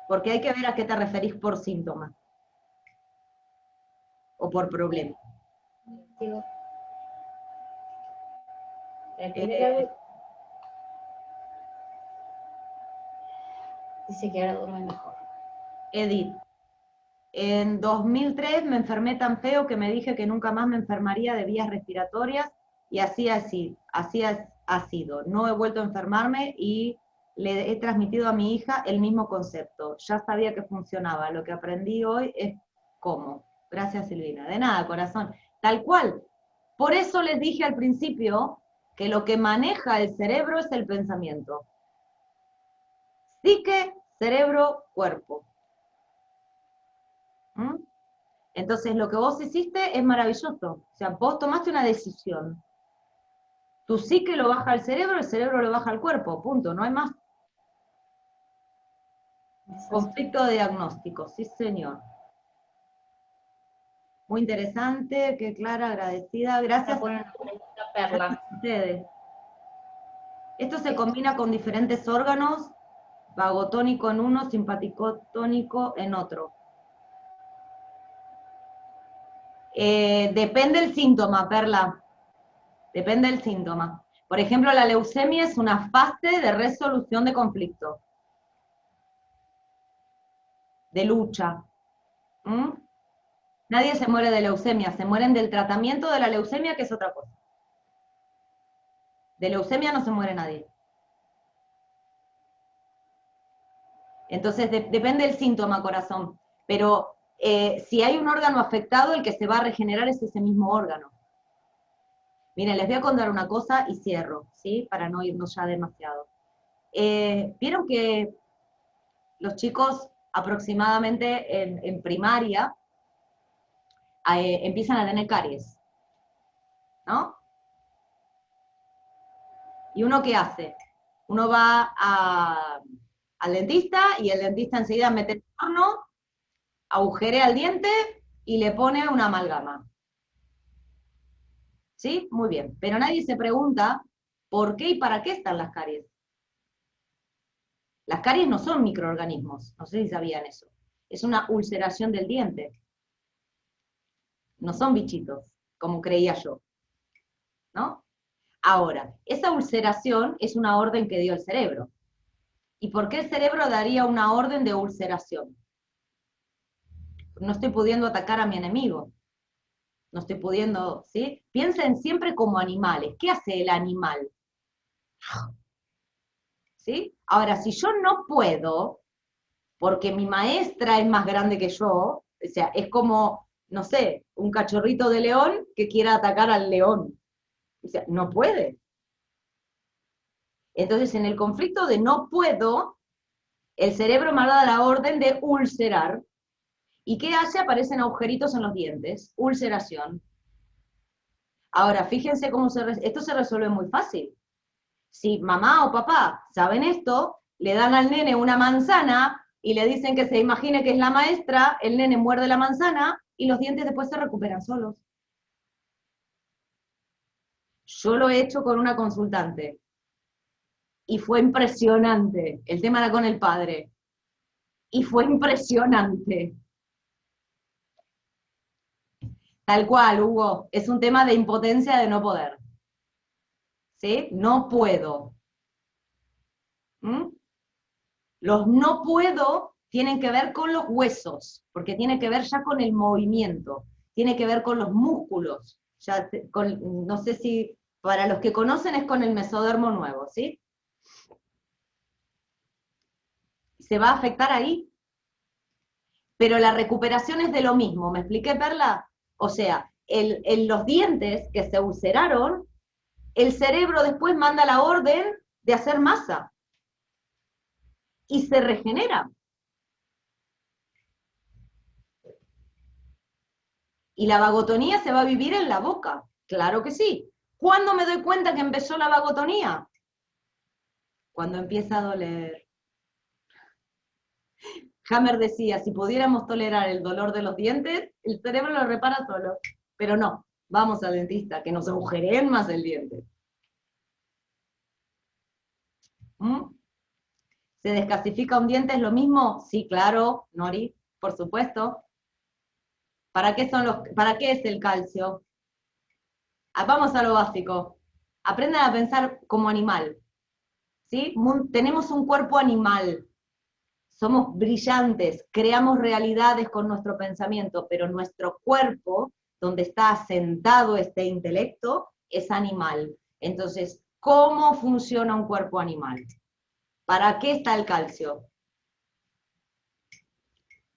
Porque hay que ver a qué te referís por síntoma o por problema. Digo, Eh, dice que ahora duerme mejor. Edith, en 2003 me enfermé tan feo que me dije que nunca más me enfermaría de vías respiratorias y así ha sido. No he vuelto a enfermarme y le he transmitido a mi hija el mismo concepto. Ya sabía que funcionaba. Lo que aprendí hoy es cómo. Gracias, Silvina. De nada, corazón. Tal cual. Por eso les dije al principio que lo que maneja el cerebro es el pensamiento. Psique, cerebro, cuerpo. ¿Mm? Entonces, lo que vos hiciste es maravilloso. O sea, vos tomaste una decisión. Tu psique lo baja al cerebro, el cerebro lo baja al cuerpo. Punto. No hay más. Conflicto de diagnóstico. Sí, señor. Muy interesante. Qué clara, agradecida. Gracias Voy a poner una perla. a ustedes. Esto se combina con diferentes órganos. Vagotónico en uno, simpaticotónico en otro. Depende del síntoma, Perla. Depende del síntoma. Por ejemplo, la leucemia es una fase de resolución de conflicto, de lucha. ¿Mm? Nadie se muere de leucemia, se mueren del tratamiento de la leucemia, que es otra cosa. De leucemia no se muere nadie. Entonces, depende del síntoma, corazón. Pero si hay un órgano afectado, el que se va a regenerar es ese mismo órgano. Miren, les voy a contar una cosa y cierro, ¿sí? Para no irnos ya demasiado. Vieron que los chicos aproximadamente en primaria empiezan a tener caries, ¿no? ¿Y uno qué hace? Uno va al dentista y el dentista enseguida mete el horno, agujerea el diente y le pone una amalgama. ¿Sí? Muy bien. Pero nadie se pregunta por qué y para qué están las caries. Las caries no son microorganismos, no sé si sabían eso. es una ulceración del diente. No son bichitos, como creía yo, ¿no? Ahora, esa ulceración es una orden que dio el cerebro. ¿Y por qué el cerebro daría una orden de ulceración? No estoy pudiendo atacar a mi enemigo. No estoy pudiendo, ¿sí? Piensen siempre como animales. ¿Qué hace el animal? ¿Sí? Ahora, si yo no puedo, porque mi maestra es más grande que yo, o sea, es como, no sé, un cachorrito de león que quiera atacar al león. O sea, no puede. Entonces, en el conflicto de no puedo, el cerebro me da la orden de ulcerar. ¿Y qué hace? Aparecen agujeritos en los dientes, ulceración. Ahora, fíjense cómo esto se resuelve muy fácil. Si mamá o papá saben esto, le dan al nene una manzana y le dicen que se imagine que es la maestra, el nene muerde la manzana y los dientes después se recuperan solos. Yo lo he hecho con una consultante y fue impresionante. El tema era con el padre y fue impresionante. Tal cual, Hugo, es un tema de impotencia de no poder. ¿Sí? No puedo. ¿Mm? Los no puedo tienen que ver con los huesos, porque tiene que ver ya con el movimiento, tiene que ver con los músculos. Ya no sé si para los que conocen es con el mesodermo nuevo, ¿sí? Se va a afectar ahí. Pero la recuperación es de lo mismo, ¿me expliqué, Perla? O sea, los dientes que se ulceraron, el cerebro después manda la orden de hacer masa y se regenera. Y la vagotonía se va a vivir en la boca, claro que sí. ¿Cuándo me doy cuenta que empezó la vagotonía? Cuando empieza a doler. Hammer decía, si pudiéramos tolerar el dolor de los dientes, el cerebro lo repara solo. Pero no, vamos al dentista, que nos agujereen más el diente. ¿Mm? ¿Se descalcifica un diente? ¿Es lo mismo? Sí, claro, Nori, por supuesto. ¿Para qué es el calcio? Vamos a lo básico. Aprendan a pensar como animal. ¿Sí? Tenemos un cuerpo animal. Somos brillantes, creamos realidades con nuestro pensamiento, pero nuestro cuerpo, donde está asentado este intelecto, es animal. Entonces, ¿cómo funciona un cuerpo animal? ¿Para qué está el calcio?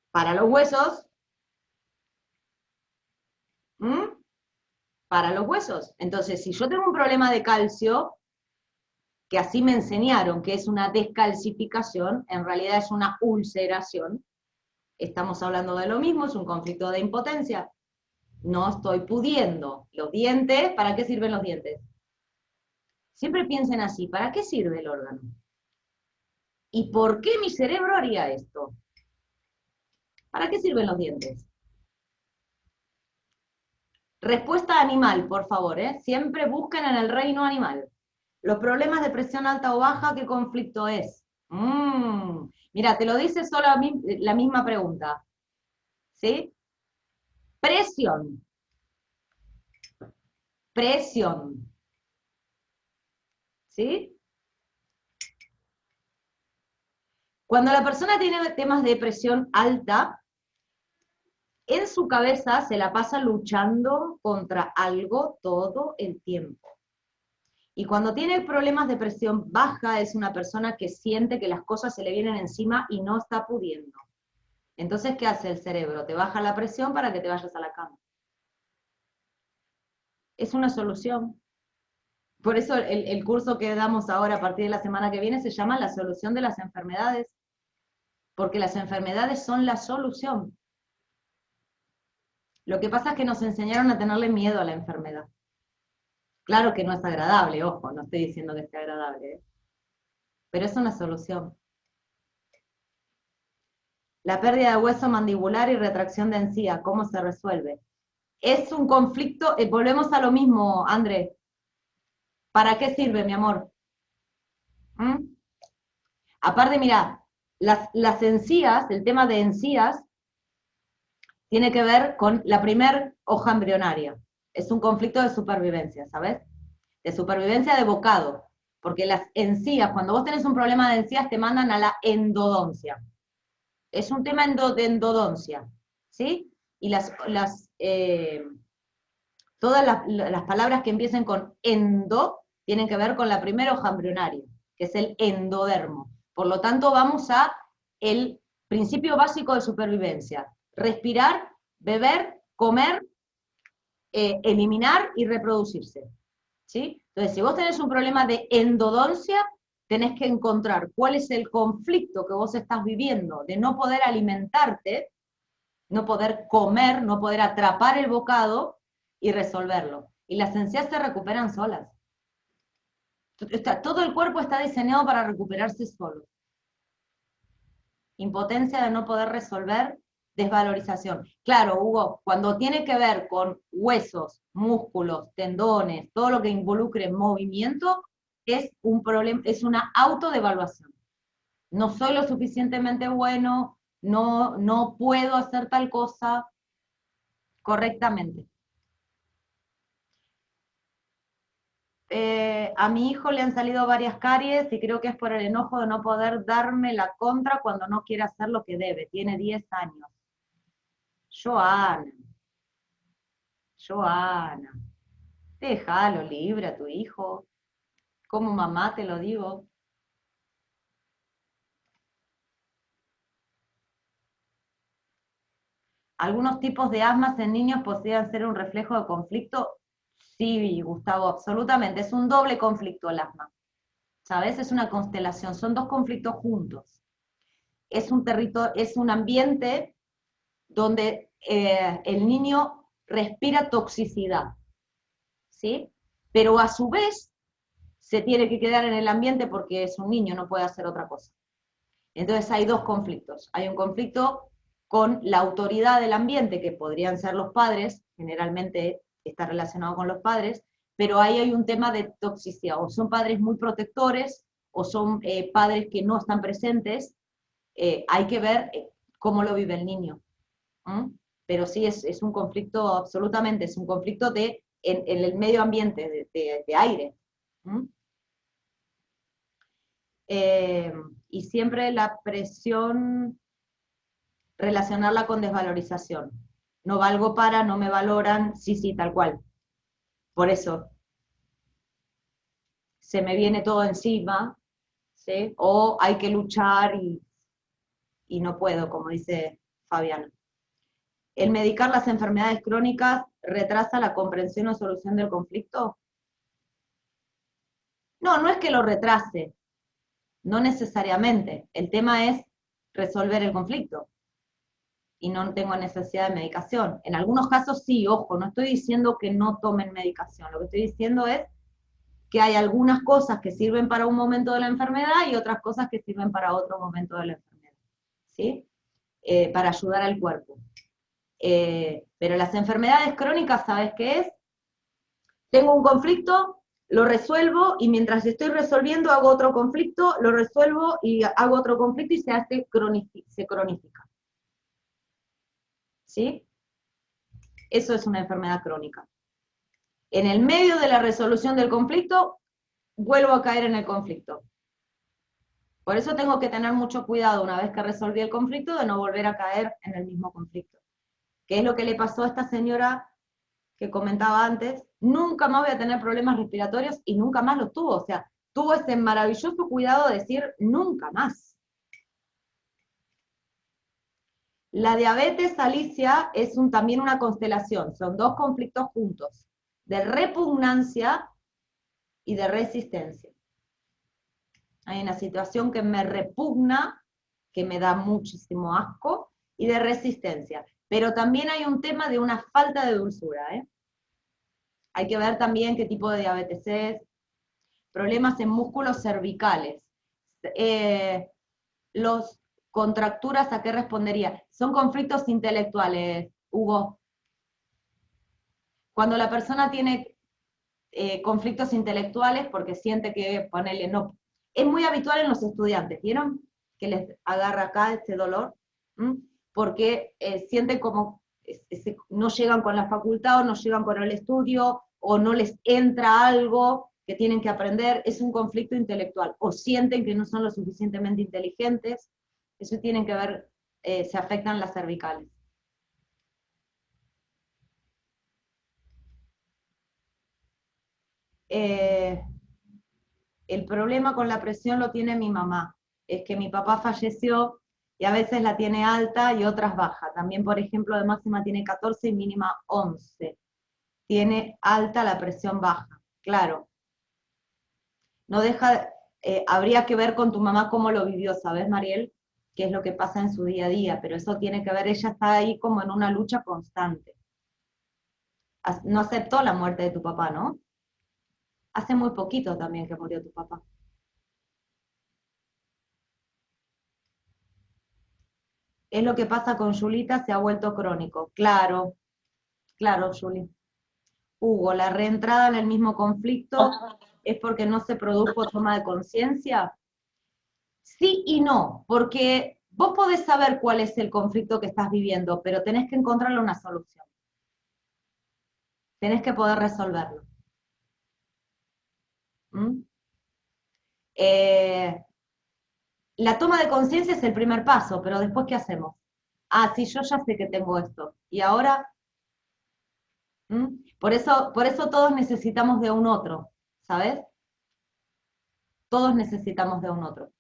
Para los huesos. ¿Mm? Para los huesos. Entonces, si yo tengo un problema de calcio, que así me enseñaron que es una descalcificación, en realidad es una ulceración, estamos hablando de lo mismo, es un conflicto de impotencia. No estoy pudiendo. Los dientes, ¿para qué sirven los dientes? Siempre piensen así, ¿para qué sirve el órgano? ¿Y por qué mi cerebro haría esto? ¿Para qué sirven los dientes? Respuesta animal, por favor, ¿eh? Siempre busquen en el reino animal. Los problemas de presión alta o baja, ¿qué conflicto es? Mira, te lo dice solo la misma pregunta. ¿Sí? Presión. Presión. ¿Sí? Cuando la persona tiene temas de presión alta, en su cabeza se la pasa luchando contra algo todo el tiempo. Y cuando tiene problemas de presión baja, es una persona que siente que las cosas se le vienen encima y no está pudiendo. Entonces, ¿qué hace el cerebro? Te baja la presión para que te vayas a la cama. Es una solución. Por eso el curso que damos ahora a partir de la semana que viene se llama La solución de las enfermedades. Porque las enfermedades son la solución. Lo que pasa es que nos enseñaron a tenerle miedo a la enfermedad. Claro que no es agradable, ojo, no estoy diciendo que sea agradable, ¿eh? Pero es una solución. La pérdida de hueso mandibular y retracción de encía, ¿cómo se resuelve? Es un conflicto, volvemos a lo mismo, André. ¿Para qué sirve, mi amor? ¿Mm? Aparte, mirá, Las encías, el tema de encías, tiene que ver con la primer hoja embrionaria. Es un conflicto de supervivencia, ¿sabes? De supervivencia de bocado. Porque las encías, cuando vos tenés un problema de encías, te mandan a la endodoncia. Es un tema de endodoncia, ¿sí? Y todas las palabras que empiecen con endo tienen que ver con la primera hoja embrionaria, que es el endodermo. Por lo tanto, vamos a el principio básico de supervivencia. Respirar, beber, comer, eliminar y reproducirse. ¿Sí? Entonces, si vos tenés un problema de endodoncia, tenés que encontrar cuál es el conflicto que vos estás viviendo de no poder alimentarte, no poder comer, no poder atrapar el bocado y resolverlo. Y las encías se recuperan solas. Todo el cuerpo está diseñado para recuperarse solo. Impotencia de no poder resolver, desvalorización. Claro, Hugo, cuando tiene que ver con huesos, músculos, tendones, todo lo que involucre movimiento, es un problema, es una autodevaluación. No soy lo suficientemente bueno, no puedo hacer tal cosa correctamente. A mi hijo le han salido varias caries y creo que es por el enojo de no poder darme la contra cuando no quiere hacer lo que debe. Tiene 10 años. Joana, déjalo libre a tu hijo. Como mamá te lo digo. ¿Algunos tipos de asmas en niños podrían ser un reflejo de conflicto? Sí, Gustavo, absolutamente. Es un doble conflicto el asma. ¿Sabes? Es una constelación. Son dos conflictos juntos. Es un ambiente donde el niño respira toxicidad. ¿Sí? Pero a su vez se tiene que quedar en el ambiente porque es un niño, no puede hacer otra cosa. Entonces hay dos conflictos. Hay un conflicto con la autoridad del ambiente, que podrían ser los padres, generalmente está relacionado con los padres, pero ahí hay un tema de toxicidad. O son padres muy protectores, o son padres que no están presentes. Hay que ver cómo lo vive el niño. Pero sí es un conflicto, absolutamente, es un conflicto en el medio ambiente, de aire. Y siempre la presión, relacionarla con desvalorización. No valgo para, no me valoran, sí, tal cual. Por eso, se me viene todo encima, ¿sí? O hay que luchar y no puedo, como dice Fabiana. ¿El medicar las enfermedades crónicas retrasa la comprensión o solución del conflicto? No es que lo retrase, no necesariamente. El tema es resolver el conflicto. Y no tengo necesidad de medicación. En algunos casos sí, ojo, no estoy diciendo que no tomen medicación. Lo que estoy diciendo es que hay algunas cosas que sirven para un momento de la enfermedad y otras cosas que sirven para otro momento de la enfermedad. ¿Sí? Para ayudar al cuerpo. Pero las enfermedades crónicas, ¿sabes qué es? Tengo un conflicto, lo resuelvo y mientras estoy resolviendo hago otro conflicto, lo resuelvo y hago otro conflicto y se cronifica. ¿Sí? Eso es una enfermedad crónica. En el medio de la resolución del conflicto, vuelvo a caer en el conflicto. Por eso tengo que tener mucho cuidado una vez que resolví el conflicto de no volver a caer en el mismo conflicto. ¿Qué es lo que le pasó a esta señora que comentaba antes? Nunca más voy a tener problemas respiratorios y nunca más los tuvo. O sea, tuvo ese maravilloso cuidado de decir nunca más. La diabetes, Alicia, es también una constelación. Son dos conflictos juntos, de repugnancia y de resistencia. Hay una situación que me repugna, que me da muchísimo asco, y de resistencia. Pero también hay un tema de una falta de dulzura. Hay que ver también qué tipo de diabetes es. Problemas en músculos cervicales. Los contracturas, ¿a qué respondería? Son conflictos intelectuales, Hugo. Cuando la persona tiene conflictos intelectuales porque siente que, ponele, no. Es muy habitual en los estudiantes, ¿vieron? que les agarra acá este dolor, porque sienten como no llegan con la facultad o no llegan con el estudio o no les entra algo que tienen que aprender, es un conflicto intelectual, o sienten que no son lo suficientemente inteligentes, eso tienen que ver, se afectan las cervicales. El problema con la presión lo tiene mi mamá, es que mi papá falleció y a veces la tiene alta y otras baja. También, por ejemplo, de máxima tiene 14 y mínima 11. Tiene alta la presión baja, claro. No deja, habría que ver con tu mamá cómo lo vivió, ¿sabes, Mariel? Qué es lo que pasa en su día a día, pero eso tiene que ver, ella está ahí como en una lucha constante. No aceptó la muerte de tu papá, ¿no? Hace muy poquito también que murió tu papá. Es lo que pasa con Julita, se ha vuelto crónico. Claro, claro, Juli. Hugo, la reentrada en el mismo conflicto es porque no se produjo toma de conciencia. Sí y no, porque vos podés saber cuál es el conflicto que estás viviendo, pero tenés que encontrarle una solución. Tenés que poder resolverlo. La toma de conciencia es el primer paso, pero después, ¿qué hacemos? Ah, sí, yo ya sé que tengo esto. ¿Y ahora? Por eso todos necesitamos de un otro, ¿sabes? Todos necesitamos de un otro.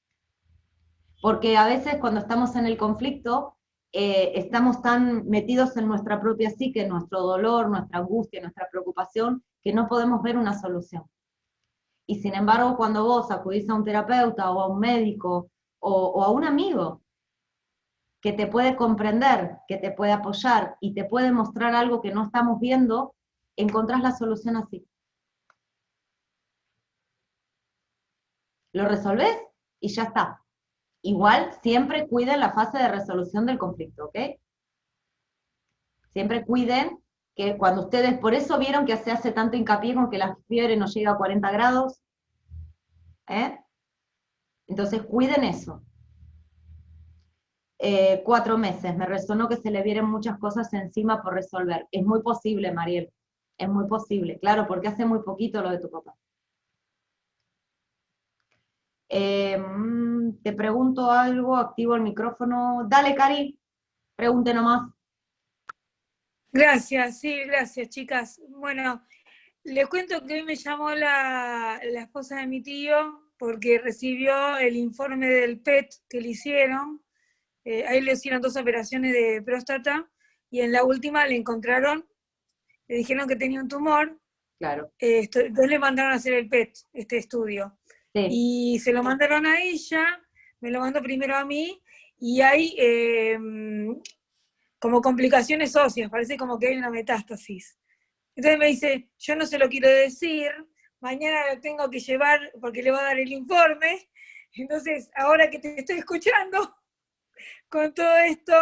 Porque a veces cuando estamos en el conflicto, estamos tan metidos en nuestra propia psique, nuestro dolor, nuestra angustia, nuestra preocupación, que no podemos ver una solución. Y sin embargo, cuando vos acudís a un terapeuta o a un médico o a un amigo que te puede comprender, que te puede apoyar y te puede mostrar algo que no estamos viendo, encontrás la solución así. Lo resolvés y ya está. Igual, siempre cuiden la fase de resolución del conflicto, ¿ok? Siempre cuiden que cuando ustedes, por eso vieron que se hace tanto hincapié con que la fiebre no llega a 40 grados, Entonces, cuiden eso. 4 meses, me resonó que se le vieron muchas cosas encima por resolver. Es muy posible, Mariel, es muy posible, claro, porque hace muy poquito lo de tu papá. Te pregunto algo, activo el micrófono. Dale, Cari, pregunte nomás. Gracias, sí, gracias, chicas. Bueno, les cuento que hoy me llamó la esposa de mi tío porque recibió el informe del PET que le hicieron. A él le hicieron 2 operaciones de próstata y en la última le encontraron, le dijeron que tenía un tumor. Claro. Entonces le mandaron a hacer el PET, este estudio. Sí. Y se lo mandaron a ella, me lo mandó primero a mí, y hay como complicaciones óseas, parece como que hay una metástasis. Entonces me dice, yo no se lo quiero decir, mañana lo tengo que llevar porque le va a dar el informe, entonces ahora que te estoy escuchando con todo esto,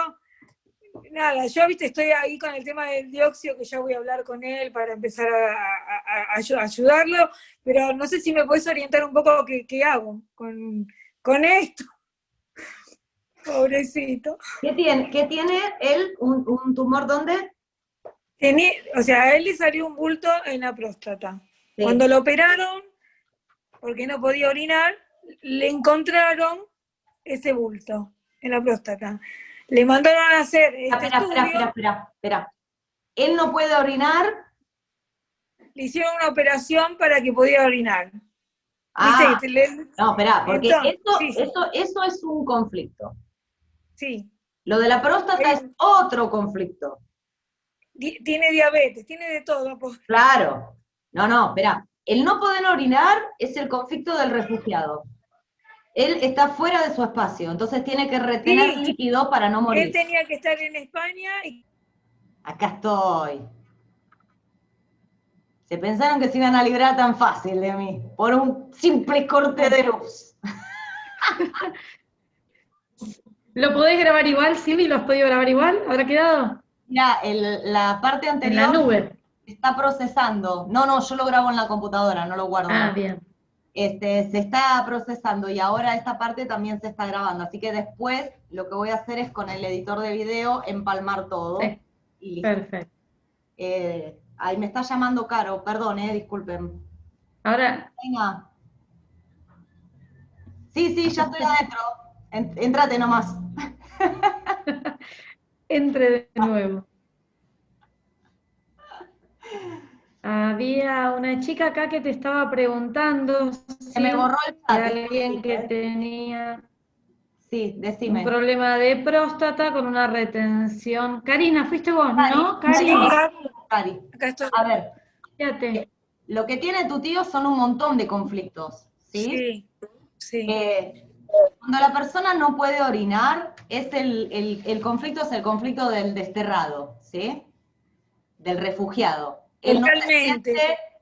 nada, yo estoy ahí con el tema del dióxido, que ya voy a hablar con él para empezar a ayudarlo, pero no sé si me puedes orientar un poco qué hago con esto. Pobrecito. ¿Qué tiene él? ¿Un tumor dónde? O sea, a él le salió un bulto en la próstata. Sí. Cuando lo operaron, porque no podía orinar, le encontraron ese bulto en la próstata. Le mandaron a hacer Espera. ¿Él no puede orinar? Le hicieron una operación para que pudiera orinar. Ah, no, espera, porque eso es un conflicto. Sí. Lo de la próstata es otro conflicto. Tiene diabetes, tiene de todo. Claro. No, espera. El no poder orinar es el conflicto del refugiado. Él está fuera de su espacio, entonces tiene que retener líquido para no morir. Él tenía que estar en España y... Acá estoy. Se pensaron que se iban a librar tan fácil de mí, por un simple corte de luz. ¿Lo podés grabar igual, Silvi? ¿Lo has podido grabar igual? ¿Habrá quedado? Mira, la parte anterior en la nube está procesando. No, yo lo grabo en la computadora, no lo guardo. Ah, bien. se está procesando y ahora esta parte también se está grabando, así que después lo que voy a hacer es con el editor de video empalmar todo. Sí, Y listo. perfecto. Ahí me está llamando Caro, perdón, disculpen. Ahora, Venga. Sí, ya estoy adentro. Entrate nomás. entre de nuevo. Había una chica acá que te estaba preguntando Se me si borró el chat. alguien que tenía Sí, un decime. problema de próstata con una retención. Karina, fuiste vos, ¿no? Sí, Karina, Cari. acá estoy. A ver, fíjate. lo que tiene tu tío son un montón de conflictos, ¿sí? Sí, sí. Cuando la persona no puede orinar, el conflicto es el conflicto del desterrado, ¿sí? Del refugiado. Totalmente.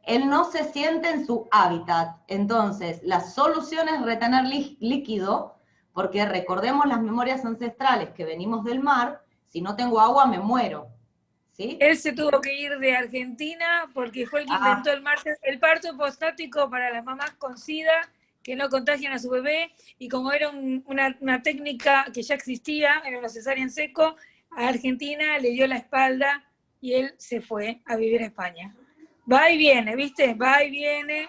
Él no se siente en su hábitat. Entonces, la solución es retener líquido, porque recordemos las memorias ancestrales que venimos del mar, si no tengo agua me muero, ¿sí? Él se tuvo que ir de Argentina porque fue el que inventó el parto hipostático para las mamás con SIDA, que no contagian a su bebé, y como era una técnica que ya existía, era una cesárea en seco, a Argentina le dio la espalda y él se fue a vivir a España. Va y viene, ¿viste? Va y viene.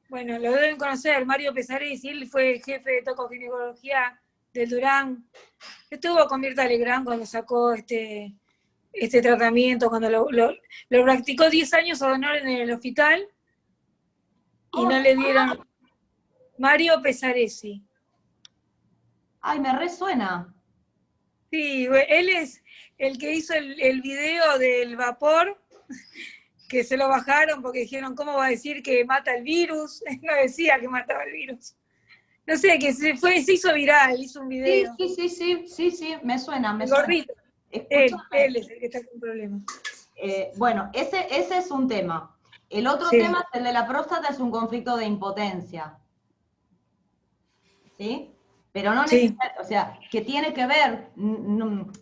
Bueno, lo deben conocer, Mario Pesaresi, él fue jefe de tocoginecología del Durán. Estuvo con Mirta Legrand cuando sacó este tratamiento, cuando lo practicó 10 años a honor en el hospital y no le dieron. Mario Pesaresi. Ay, me resuena. Sí, él es el que hizo el video del vapor, que se lo bajaron porque dijeron, ¿cómo va a decir que mata el virus? No decía que mataba el virus. No sé, que se hizo viral, hizo un video. Sí, me suena, me El suena. gordito. Escúchame. Él es el que está con problemas. Bueno, ese es un tema. El otro Sí. tema, el de la próstata, es un conflicto de impotencia. ¿Sí? Pero no Sí. necesariamente, o sea, que tiene que ver,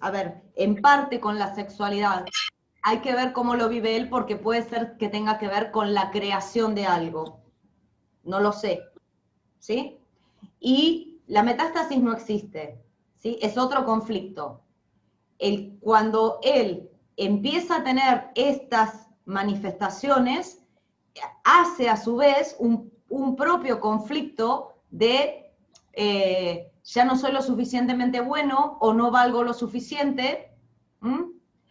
a ver, en parte con la sexualidad. Hay que ver cómo lo vive él porque puede ser que tenga que ver con la creación de algo. No lo sé. ¿Sí? Y la metástasis no existe. ¿Sí? Es otro conflicto. Cuando él empieza a tener estas manifestaciones, hace a su vez un propio conflicto de ya no soy lo suficientemente bueno o no valgo lo suficiente.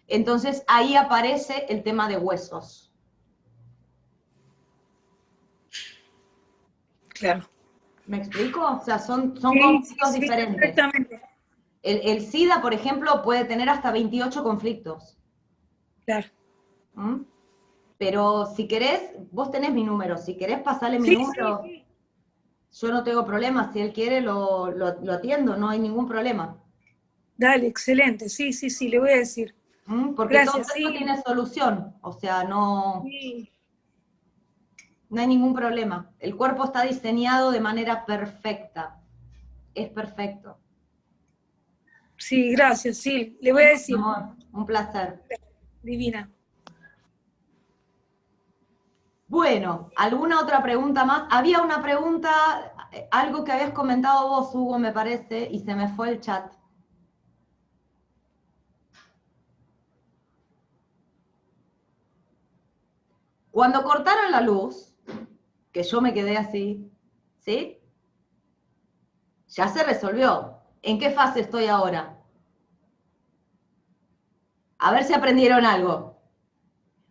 Entonces ahí aparece el tema de huesos. Claro. ¿Me explico? O sea, son conflictos diferentes. Exactamente. El SIDA, por ejemplo, puede tener hasta 28 conflictos. Claro. Pero si querés, vos tenés mi número, si querés pasarle mi número, Sí. yo no tengo problema, si él quiere lo atiendo, no hay ningún problema. Dale, excelente, sí, le voy a decir. Porque Gracias, todo esto tiene solución, o sea, no Sí. hay ningún problema. El cuerpo está diseñado de manera perfecta, es perfecto. Sí, gracias, sí, le voy a decir. Amor, un placer. Divina. Bueno, ¿alguna otra pregunta más? Había una pregunta, algo que habías comentado vos, Hugo, me parece, y se me fue el chat. Cuando cortaron la luz, que yo me quedé así, ¿sí? Ya se resolvió. ¿En qué fase estoy ahora? A ver si aprendieron algo.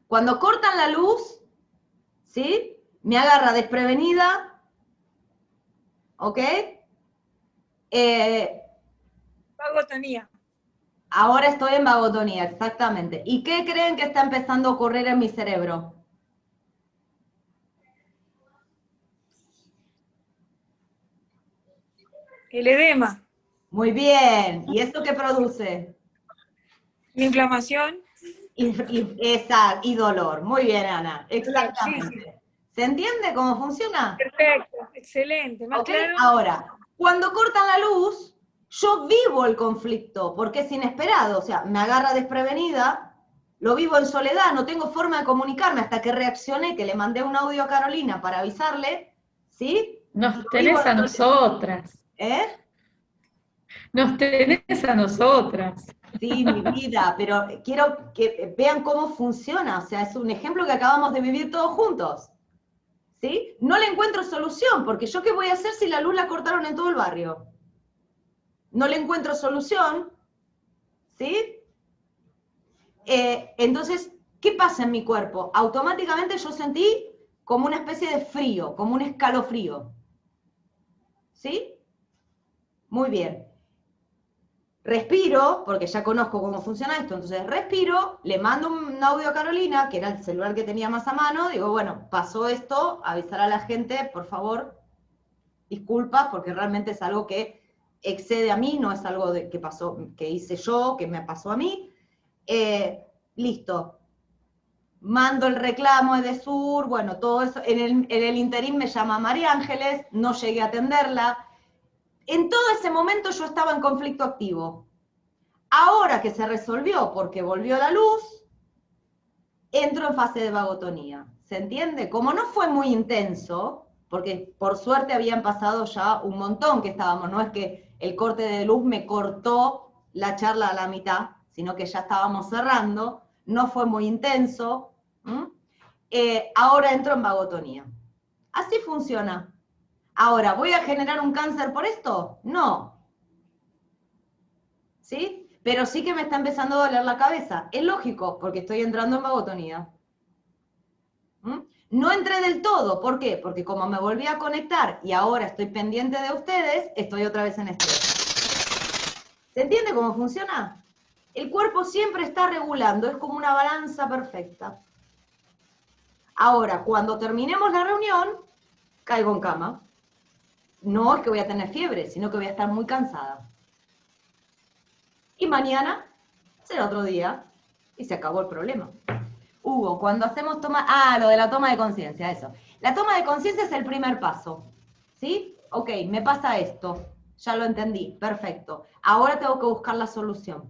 Cuando cortan la luz, ¿sí? Me agarra desprevenida, ¿ok? Vagotonía. Ahora estoy en vagotonía, exactamente. ¿Y qué creen que está empezando a ocurrir en mi cerebro? El edema. Muy bien. ¿Y esto qué produce? La inflamación. Y dolor. Muy bien, Ana. Exactamente. Sí. ¿Se entiende cómo funciona? Perfecto, excelente. Más ¿Okay? claro. Ahora, cuando cortan la luz, yo vivo el conflicto, porque es inesperado, o sea, me agarra desprevenida, lo vivo en soledad, no tengo forma de comunicarme hasta que reaccioné, que le mandé un audio a Carolina para avisarle, ¿Sí? Nos Lo tenés vivo a todo- nosotras. ¿Eh? Nos tenés a nosotras. Sí, mi vida, pero quiero que vean cómo funciona, o sea, es un ejemplo que acabamos de vivir todos juntos, ¿sí? No le encuentro solución, porque yo qué voy a hacer si la luz la cortaron en todo el barrio. No le encuentro solución, ¿sí? Entonces, ¿qué pasa en mi cuerpo? Automáticamente yo sentí como una especie de frío, como un escalofrío, ¿sí? Muy bien. Respiro, porque ya conozco cómo funciona esto, entonces respiro, le mando un audio a Carolina, que era el celular que tenía más a mano, digo, bueno, pasó esto, avisar a la gente, por favor, disculpas, porque realmente es algo que excede a mí, no es algo que pasó, que hice yo, que me pasó a mí. Listo. Mando el reclamo de Sur, bueno, todo eso. En el interín me llama María Ángeles, no llegué a atenderla. En todo ese momento yo estaba en conflicto activo. Ahora que se resolvió porque volvió la luz, entro en fase de vagotonía. ¿Se entiende? Como no fue muy intenso, porque por suerte habían pasado ya un montón que estábamos, no es que el corte de luz me cortó la charla a la mitad, sino que ya estábamos cerrando, no fue muy intenso. Ahora entro en vagotonía. Así funciona. Ahora, ¿voy a generar un cáncer por esto? No. ¿Sí? Pero sí que me está empezando a doler la cabeza. Es lógico, porque estoy entrando en vagotonía. No entré del todo, ¿por qué? Porque como me volví a conectar y ahora estoy pendiente de ustedes, estoy otra vez en estrés. ¿Se entiende cómo funciona? El cuerpo siempre está regulando, es como una balanza perfecta. Ahora, cuando terminemos la reunión, caigo en cama. No es que voy a tener fiebre, sino que voy a estar muy cansada. Y mañana será otro día y se acabó el problema. Hugo, cuando hacemos toma... Ah, lo de la toma de conciencia, eso. La toma de conciencia es el primer paso. ¿Sí? Ok, me pasa esto. Ya lo entendí, perfecto. Ahora tengo que buscar la solución.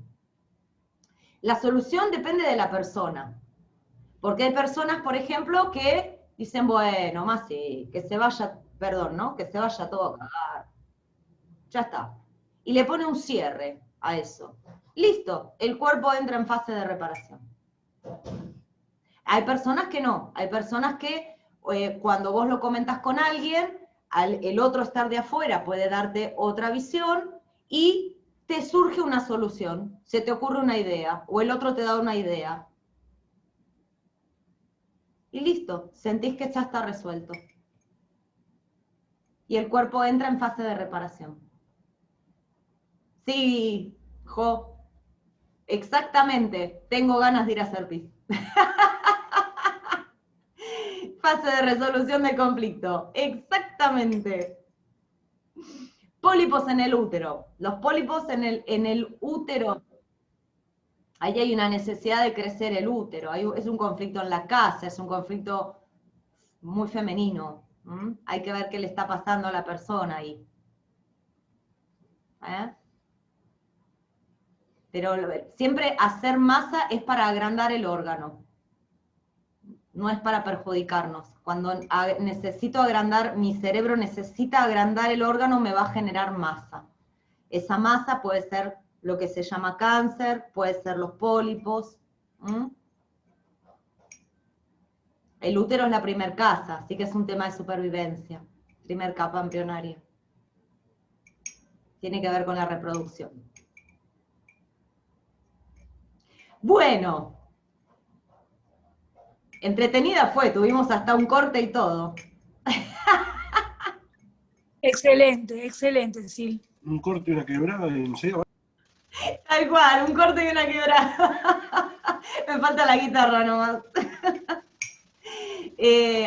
La solución depende de la persona. Porque hay personas, por ejemplo, que dicen, bueno, más sí, que se vaya, perdón, ¿no? Que se vaya todo a cagar. Ya está. Y le pone un cierre a eso. Listo, el cuerpo entra en fase de reparación. Hay personas que no, hay personas que cuando vos lo comentas con alguien, el otro estar de afuera puede darte otra visión y te surge una solución, se te ocurre una idea o el otro te da una idea. Y listo, sentís que ya está resuelto. Y el cuerpo entra en fase de reparación. Sí, Jo, exactamente, tengo ganas de ir a hacer pis. Fase de resolución de conflicto, exactamente. Pólipos en el útero. Los pólipos en el útero, ahí hay una necesidad de crecer el útero, es un conflicto en la casa, es un conflicto muy femenino. Hay que ver qué le está pasando a la persona ahí. Pero siempre hacer masa es para agrandar el órgano, no es para perjudicarnos. Cuando necesito agrandar, mi cerebro necesita agrandar el órgano, me va a generar masa. Esa masa puede ser lo que se llama cáncer, puede ser los pólipos. El útero es la primer casa, así que es un tema de supervivencia, primer capa embrionaria. Tiene que ver con la reproducción. Bueno, entretenida fue, tuvimos hasta un corte y todo. Excelente, excelente, Sil. Un corte y una quebrada y no sé. Tal cual, un corte y una quebrada. Me falta la guitarra nomás.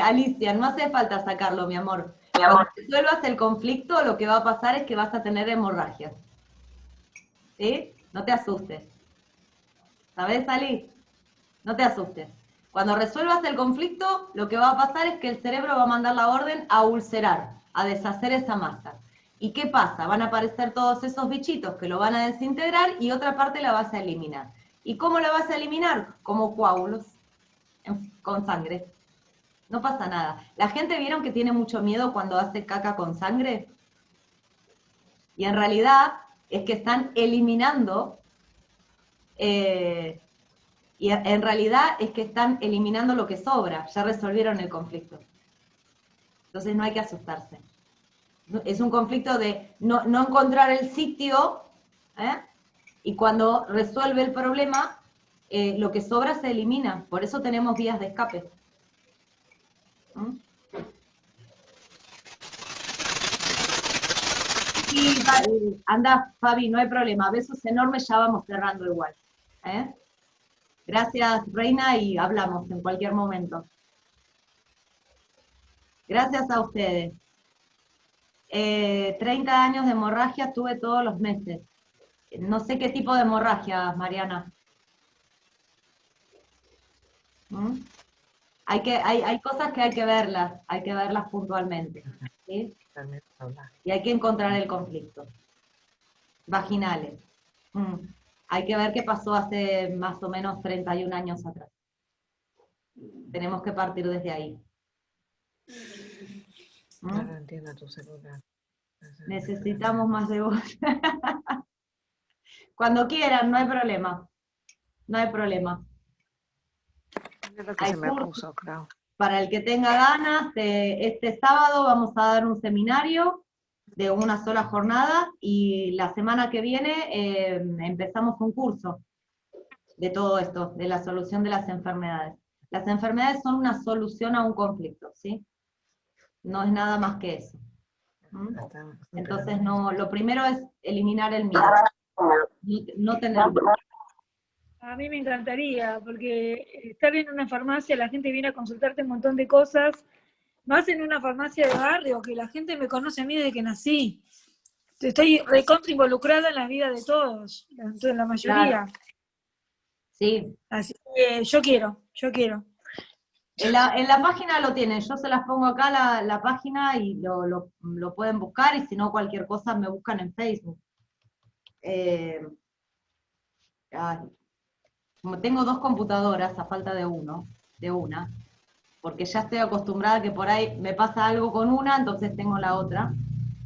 Alicia, no hace falta sacarlo, mi amor. Cuando resuelvas el conflicto, lo que va a pasar es que vas a tener hemorragias. ¿Sí? No te asustes. ¿Sabes, Ali? No te asustes. Cuando resuelvas el conflicto, lo que va a pasar es que el cerebro va a mandar la orden a ulcerar, a deshacer esa masa. ¿Y qué pasa? Van a aparecer todos esos bichitos que lo van a desintegrar y otra parte la vas a eliminar. ¿Y cómo la vas a eliminar? Como coágulos, con sangre. No pasa nada. ¿La gente vieron que tiene mucho miedo cuando hace caca con sangre? Y en realidad es que están eliminando, y en realidad es que están eliminando lo que sobra, ya resolvieron el conflicto. Entonces no hay que asustarse. Es un conflicto de no encontrar el sitio, ¿eh? Y cuando resuelve el problema, lo que sobra se elimina. Por eso tenemos vías de escape. ¿Mm? Y anda, Fabi, no hay problema. Besos enormes, ya vamos cerrando igual. ¿Eh? Gracias, Reina, y hablamos en cualquier momento. Gracias a ustedes. 30 años de hemorragia tuve todos los meses. No sé qué tipo de hemorragia, Mariana. ¿Mm? Hay cosas que hay que verlas puntualmente. ¿Sí? Y hay que encontrar el conflicto. Vaginales. Hay que ver qué pasó hace más o menos 31 años atrás. Tenemos que partir desde ahí. Ahora entiendo tu celular. Necesitamos más de vos. Cuando quieran, no hay problema. No hay problema. Es lo que se me puso, claro. Para el que tenga ganas, este sábado vamos a dar un seminario de una sola jornada y la semana que viene empezamos un curso de todo esto, de la solución de las enfermedades. Las enfermedades son una solución a un conflicto, ¿sí? No es nada más que eso. Entonces, lo primero es eliminar el miedo, no tener miedo. A mí me encantaría, porque estar en una farmacia, la gente viene a consultarte un montón de cosas, más en una farmacia de barrio, que la gente me conoce a mí desde que nací. Estoy recontra involucrada en la vida de todos, en la mayoría. Claro. Sí. Así que yo quiero. En la página lo tienen, yo se las pongo acá la página y lo pueden buscar, y si no cualquier cosa me buscan en Facebook. Como tengo 2 computadoras a falta de una, porque ya estoy acostumbrada que por ahí me pasa algo con una, entonces tengo la otra.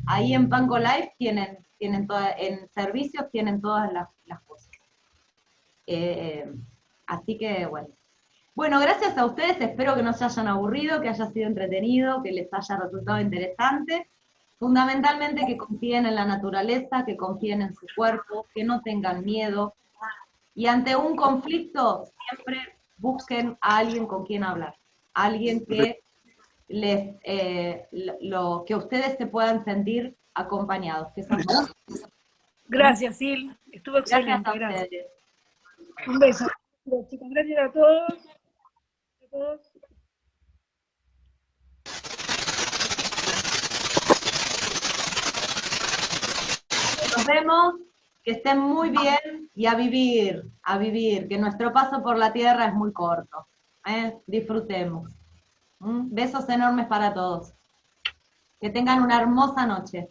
Ahí en Panco Live tienen en servicios tienen todas las cosas. Así que bueno. Bueno, gracias a ustedes, espero que no se hayan aburrido, que haya sido entretenido, que les haya resultado interesante. Fundamentalmente que confíen en la naturaleza, que confíen en su cuerpo, que no tengan miedo. Y ante un conflicto, siempre busquen a alguien con quien hablar. Alguien que que ustedes se puedan sentir acompañados. Que son todos. Gracias, Sil. Estuvo excelente. Gracias a ustedes. Un beso. Chicos, gracias a todos. Nos vemos, que estén muy bien y a vivir, que nuestro paso por la tierra es muy corto. Disfrutemos. Besos enormes para todos. Que tengan una hermosa noche.